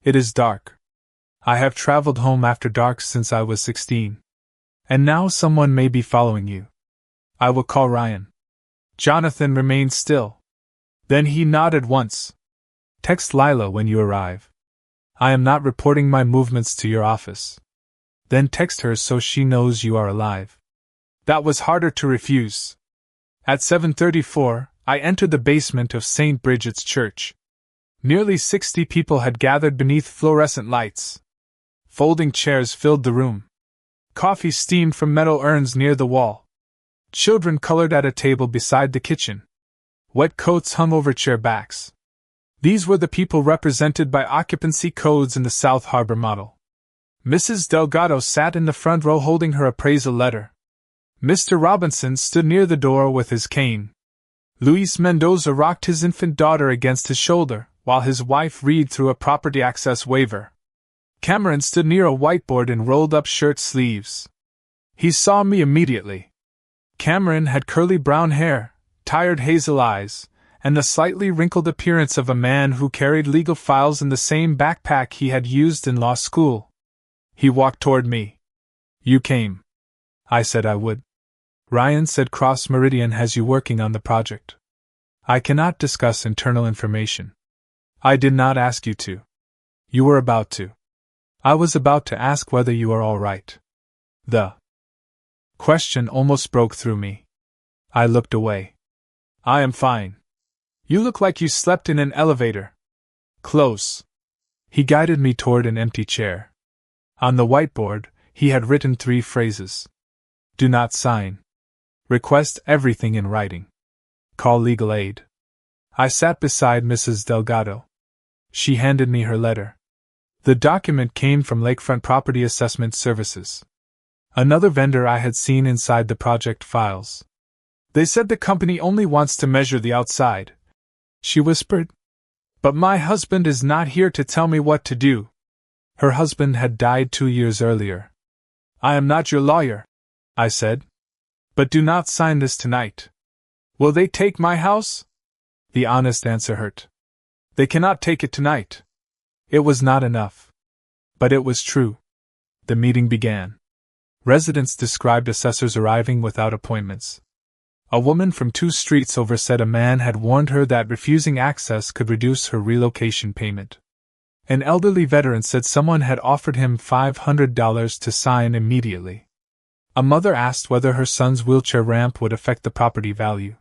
It is dark. I have traveled home after dark since I was 16. And now someone may be following you. I will call Ryan." Jonathan remained still. Then he nodded once. "Text Lila when you arrive. I am not reporting my movements to your office. Then text her so she knows you are alive." That was harder to refuse. At 7:34, I entered the basement of St. Bridget's Church. Nearly 60 people had gathered beneath fluorescent lights. Folding chairs filled the room. Coffee steamed from metal urns near the wall. Children colored at a table beside the kitchen. Wet coats hung over chair backs. These were the people represented by occupancy codes in the South Harbor model. Mrs. Delgado sat in the front row holding her appraisal letter. Mr. Robinson stood near the door with his cane. Luis Mendoza rocked his infant daughter against his shoulder, while his wife read through a property access waiver. Cameron stood near a whiteboard in rolled-up shirt sleeves. He saw me immediately. Cameron had curly brown hair, tired hazel eyes, and the slightly wrinkled appearance of a man who carried legal files in the same backpack he had used in law school. He walked toward me. "You came." I said I would. "Ryan said Cross Meridian has you working on the project. I cannot discuss internal information." "I did not ask you to." "You were about to." "I was about to ask whether you are all right." The question almost broke through me. I looked away. "I am fine. You look like you slept in an elevator." "Close." He guided me toward an empty chair. On the whiteboard, he had written 3 phrases. "Do not sign. Request everything in writing. Call legal aid." I sat beside Mrs. Delgado. She handed me her letter. The document came from Lakefront Property Assessment Services, another vendor I had seen inside the project files. "They said the company only wants to measure the outside," she whispered. "But my husband is not here to tell me what to do." Her husband had died 2 years earlier. "I am not your lawyer," I said. "But do not sign this tonight." "Will they take my house?" The honest answer hurt. "They cannot take it tonight." It was not enough. But it was true. The meeting began. Residents described assessors arriving without appointments. A woman from 2 streets over said a man had warned her that refusing access could reduce her relocation payment. An elderly veteran said someone had offered him $500 to sign immediately. A mother asked whether her son's wheelchair ramp would affect the property value.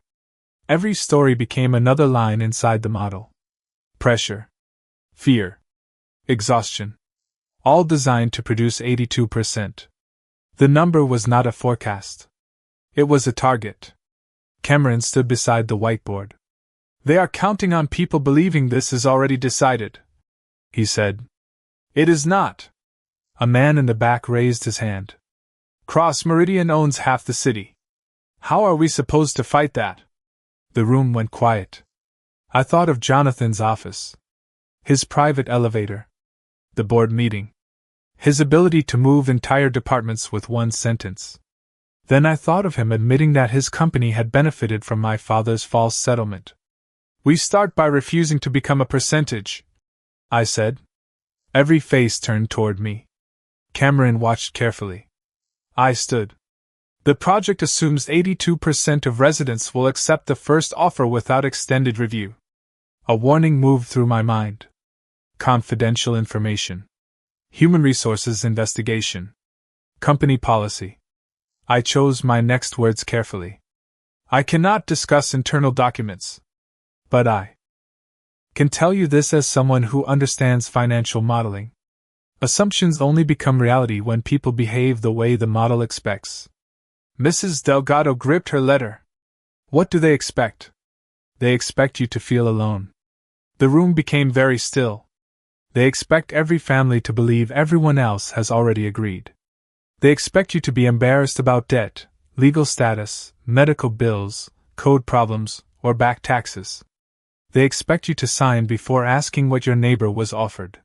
Every story became another line inside the model. Pressure. Fear. Exhaustion. All designed to produce 82%. The number was not a forecast. It was a target. Cameron stood beside the whiteboard. They are counting on people believing this is already decided, he said. It is not. A man in the back raised his hand. Cross Meridian owns half the city. How are we supposed to fight that? The room went quiet. I thought of Jonathan's office, his private elevator, the board meeting, his ability to move entire departments with one sentence. Then I thought of him admitting that his company had benefited from my father's false settlement. We start by refusing to become a percentage, I said. Every face turned toward me. Cameron watched carefully. I stood. The project assumes 82% of residents will accept the first offer without extended review. A warning moved through my mind. Confidential information. Human resources investigation. Company policy. I chose my next words carefully. I cannot discuss internal documents. But I can tell you this as someone who understands financial modeling. Assumptions only become reality when people behave the way the model expects. Mrs. Delgado gripped her letter. What do they expect? They expect you to feel alone. The room became very still. They expect every family to believe everyone else has already agreed. They expect you to be embarrassed about debt, legal status, medical bills, code problems, or back taxes. They expect you to sign before asking what your neighbor was offered.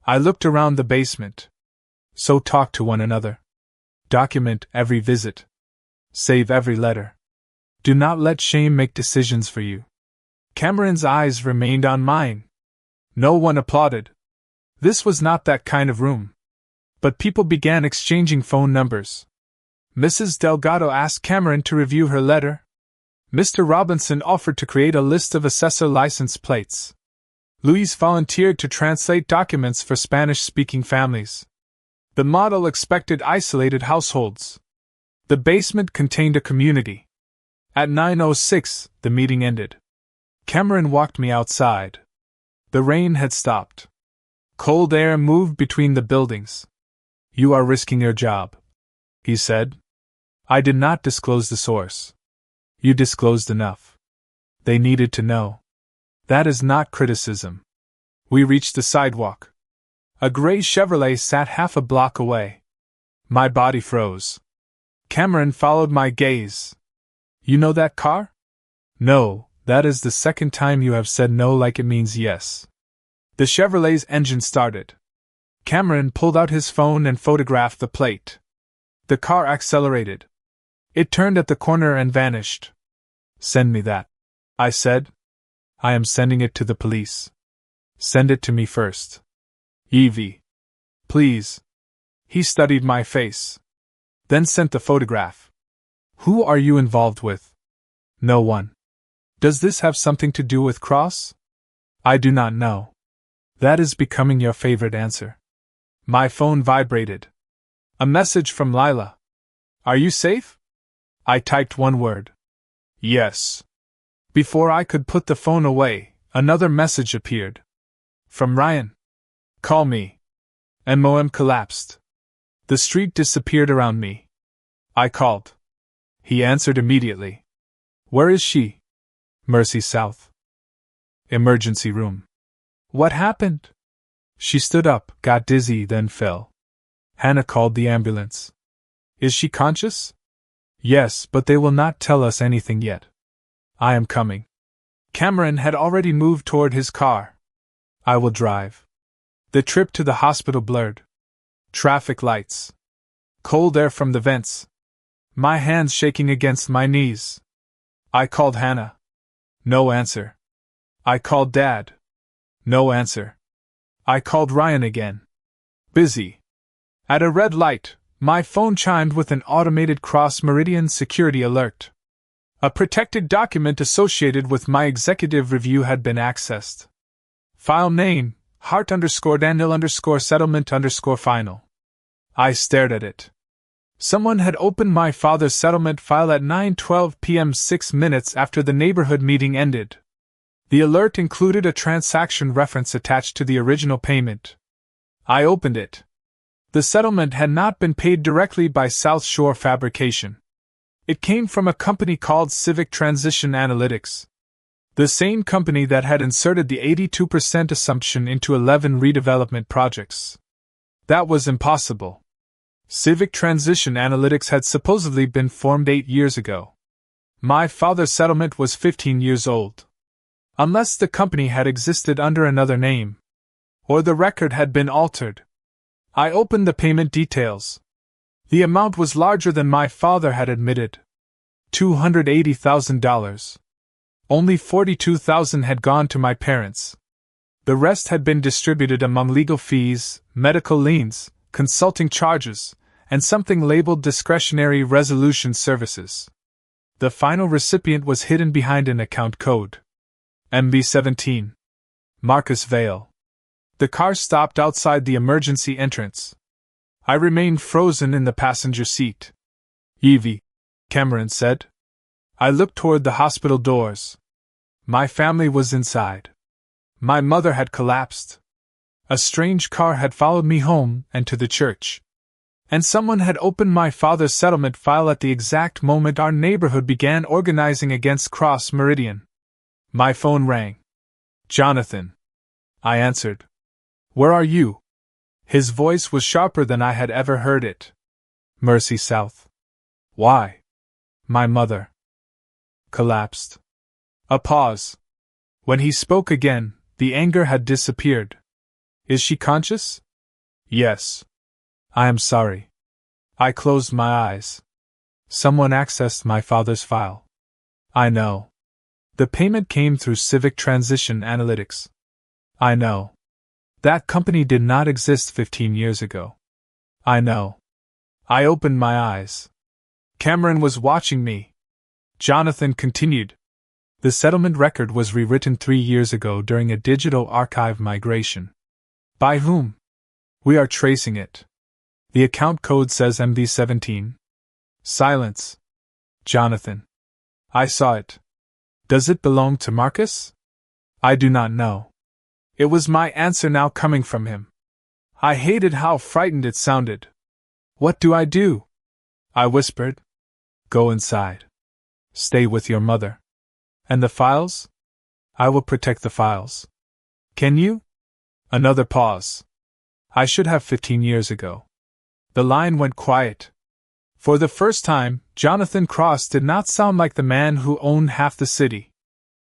I looked around the basement. So talk to one another. Document every visit. Save every letter. Do not let shame make decisions for you. Cameron's eyes remained on mine. No one applauded. This was not that kind of room. But people began exchanging phone numbers. Mrs. Delgado asked Cameron to review her letter. Mr. Robinson offered to create a list of assessor license plates. Luis volunteered to translate documents for Spanish-speaking families. The model expected isolated households. The basement contained a community. At 9:06, the meeting ended. Cameron walked me outside. The rain had stopped. Cold air moved between the buildings. You are risking your job, he said. I did not disclose the source. You disclosed enough. They needed to know. That is not criticism. We reached the sidewalk. A gray Chevrolet sat half a block away. My body froze. Cameron followed my gaze. You know that car? No, that is the second time you have said no like it means yes. The Chevrolet's engine started. Cameron pulled out his phone and photographed the plate. The car accelerated. It turned at the corner and vanished. Send me that, I said. I am sending it to the police. Send it to me first. Evie. Please. He studied my face. Then sent the photograph. Who are you involved with? No one. Does this have something to do with Cross? I do not know. That is becoming your favorite answer. My phone vibrated. A message from Lila. Are you safe? I typed one word. Yes. Before I could put the phone away, another message appeared. From Ryan. Call me. MOM collapsed. The street disappeared around me. I called. He answered immediately. Where is she? Mercy South. Emergency room. What happened? She stood up, got dizzy, then fell. Hannah called the ambulance. Is she conscious? Yes, but they will not tell us anything yet. I am coming. Cameron had already moved toward his car. I will drive. The trip to the hospital blurred. Traffic lights. Cold air from the vents. My hands shaking against my knees. I called Hannah. No answer. I called Dad. No answer. I called Ryan again. Busy. At a red light, my phone chimed with an automated cross-meridian security alert. A protected document associated with my executive review had been accessed. File name, Hart_Daniel_settlement_final. I stared at it. Someone had opened my father's settlement file at 9:12 p.m. 6 minutes after the neighborhood meeting ended. The alert included a transaction reference attached to the original payment. I opened it. The settlement had not been paid directly by South Shore Fabrication. It came from a company called Civic Transition Analytics. The same company that had inserted the 82% assumption into 11 redevelopment projects. That was impossible. Civic Transition Analytics had supposedly been formed 8 years ago. My father's settlement was 15 years old. Unless the company had existed under another name, or the record had been altered. I opened the payment details. The amount was larger than my father had admitted. $280,000. Only $42,000 had gone to my parents. The rest had been distributed among legal fees, medical liens, consulting charges, and something labeled discretionary resolution services. The final recipient was hidden behind an account code. MB17. Marcus Vale. The car stopped outside the emergency entrance. I remained frozen in the passenger seat. Evie, Cameron said. I looked toward the hospital doors. My family was inside. My mother had collapsed. A strange car had followed me home and to the church. And someone had opened my father's settlement file at the exact moment our neighborhood began organizing against Cross Meridian. My phone rang. Jonathan. I answered. Where are you? His voice was sharper than I had ever heard it. Mercy South. Why? My mother collapsed. A pause. When he spoke again, the anger had disappeared. Is she conscious? Yes. I am sorry. I closed my eyes. Someone accessed my father's file. I know. The payment came through Civic Transition Analytics. I know. That company did not exist 15 years ago. I know. I opened my eyes. Cameron was watching me. Jonathan continued. The settlement record was rewritten 3 years ago during a digital archive migration. By whom? We are tracing it. The account code says MB17. Silence. Jonathan. I saw it. Does it belong to Marcus? I do not know. It was my answer now coming from him. I hated how frightened it sounded. What do I do? I whispered. Go inside. Stay with your mother. And the files? I will protect the files. Can you? Another pause. I should have 15 years ago. The line went quiet. For the first time, Jonathan Cross did not sound like the man who owned half the city.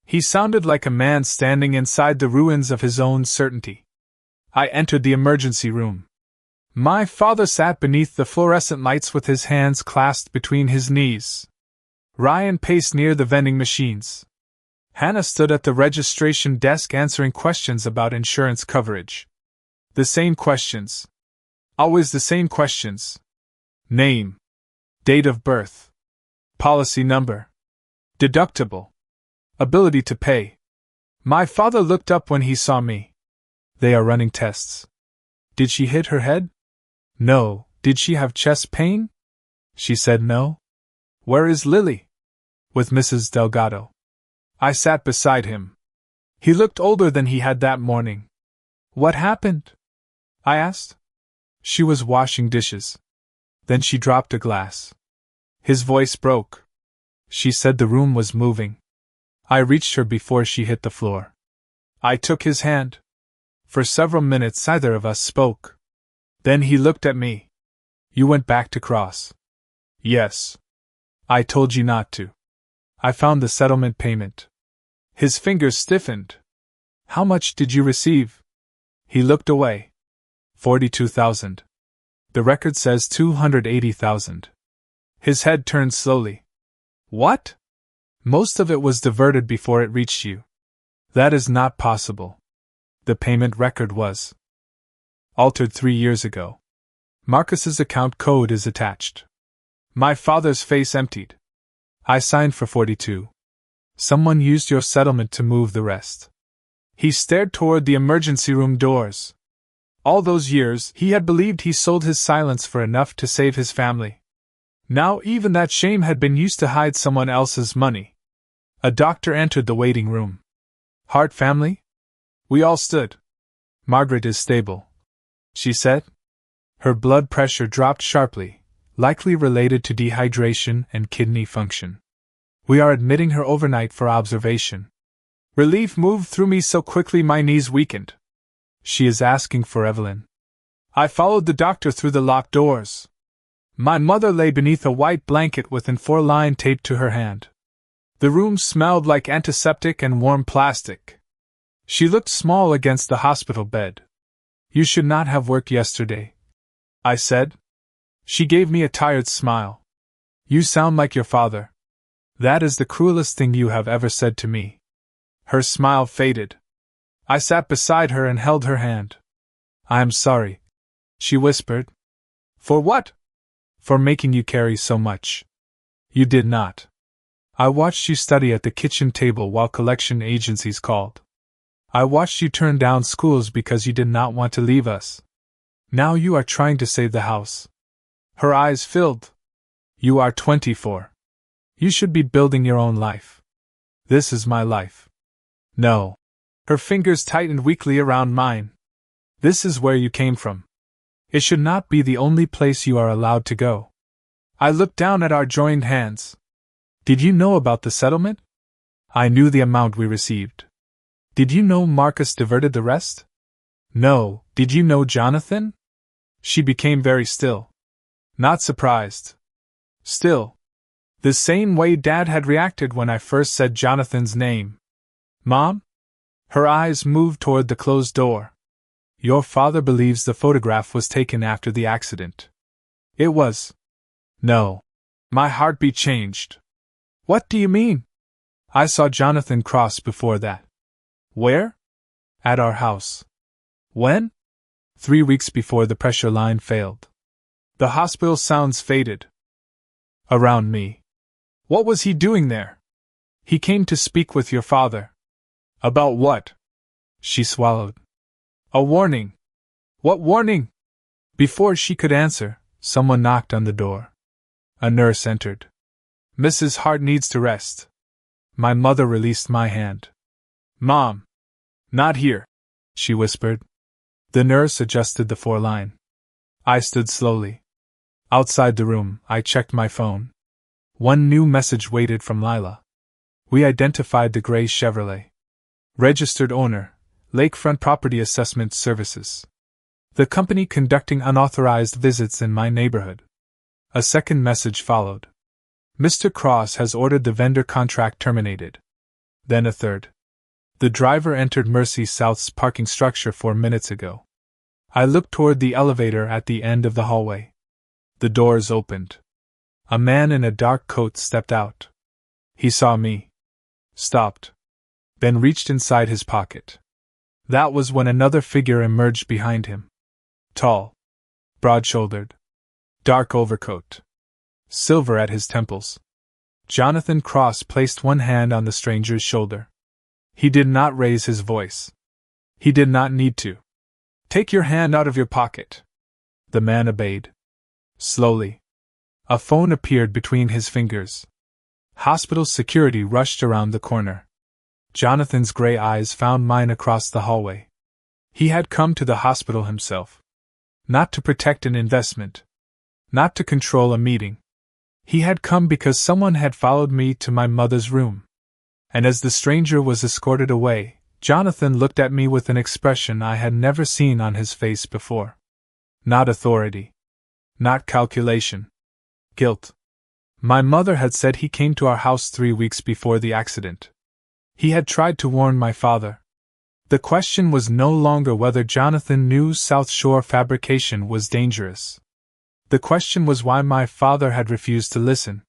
He sounded like a man standing inside the ruins of his own certainty. I entered the emergency room. My father sat beneath the fluorescent lights with his hands clasped between his knees. Ryan paced near the vending machines. Hannah stood at the registration desk answering questions about insurance coverage. The same questions. Always the same questions. Name. Date of birth. Policy number. Deductible. Ability to pay. My father looked up when he saw me. They are running tests. Did she hit her head? No. Did she have chest pain? She said no. Where is Lily? With Mrs. Delgado. I sat beside him. He looked older than he had that morning. What happened? I asked. She was washing dishes. Then she dropped a glass. His voice broke. She said the room was moving. I reached her before she hit the floor. I took his hand. For several minutes neither of us spoke. Then he looked at me. You went back to Cross. Yes. I told you not to. I found the settlement payment. His fingers stiffened. How much did you receive? He looked away. 42,000. The record says 280,000. His head turned slowly. What? Most of it was diverted before it reached you. That is not possible. The payment record was altered 3 years ago. Marcus's account code is attached. My father's face emptied. I signed for 42. Someone used your settlement to move the rest. He stared toward the emergency room doors. All those years, he had believed he sold his silence for enough to save his family. Now even that shame had been used to hide someone else's money. A doctor entered the waiting room. Hart family? We all stood. Margaret is stable, she said. Her blood pressure dropped sharply, likely related to dehydration and kidney function. We are admitting her overnight for observation. Relief moved through me so quickly my knees weakened. She is asking for Evelyn. I followed the doctor through the locked doors. My mother lay beneath a white blanket with N4 taped to her hand. The room smelled like antiseptic and warm plastic. She looked small against the hospital bed. You should not have worked yesterday, I said. She gave me a tired smile. You sound like your father. That is the cruelest thing you have ever said to me. Her smile faded. I sat beside her and held her hand. I am sorry, she whispered. For what? For making you carry so much. You did not. I watched you study at the kitchen table while collection agencies called. I watched you turn down schools because you did not want to leave us. Now you are trying to save the house. Her eyes filled. You are 24. You should be building your own life. This is my life. No. Her fingers tightened weakly around mine. This is where you came from. It should not be the only place you are allowed to go. I looked down at our joined hands. Did you know about the settlement? I knew the amount we received. Did you know Marcus diverted the rest? No. Did you know Jonathan? She became very still. Not surprised. Still. The same way Dad had reacted when I first said Jonathan's name. Mom? Her eyes moved toward the closed door. Your father believes the photograph was taken after the accident. It was. No. My heartbeat changed. What do you mean? I saw Jonathan cross before that. Where? At our house. When? 3 weeks before the pressure line failed. The hospital sounds faded. Around me. What was he doing there? He came to speak with your father. About what? She swallowed. A warning. What warning? Before she could answer, someone knocked on the door. A nurse entered. Mrs. Hart needs to rest. My mother released my hand. Mom. Not here, she whispered. The nurse adjusted the 4-line. I stood slowly. Outside the room, I checked my phone. One new message waited from Lila. We identified the gray Chevrolet. Registered owner, Lakefront Property Assessment Services. The company conducting unauthorized visits in my neighborhood. A second message followed. Mr. Cross has ordered the vendor contract terminated. Then a third. The driver entered Mercy South's parking structure 4 minutes ago. I looked toward the elevator at the end of the hallway. The doors opened. A man in a dark coat stepped out. He saw me. Stopped. Then reached inside his pocket. That was when another figure emerged behind him. Tall. Broad-shouldered. Dark overcoat. Silver at his temples. Jonathan Cross placed one hand on the stranger's shoulder. He did not raise his voice. He did not need to. Take your hand out of your pocket. The man obeyed. Slowly. A phone appeared between his fingers. Hospital security rushed around the corner. Jonathan's gray eyes found mine across the hallway. He had come to the hospital himself. Not to protect an investment. Not to control a meeting. He had come because someone had followed me to my mother's room. And as the stranger was escorted away, Jonathan looked at me with an expression I had never seen on his face before. Not authority. Not calculation. Guilt. My mother had said he came to our house 3 weeks before the accident. He had tried to warn my father. The question was no longer whether Jonathan knew South Shore Fabrication was dangerous. The question was why my father had refused to listen.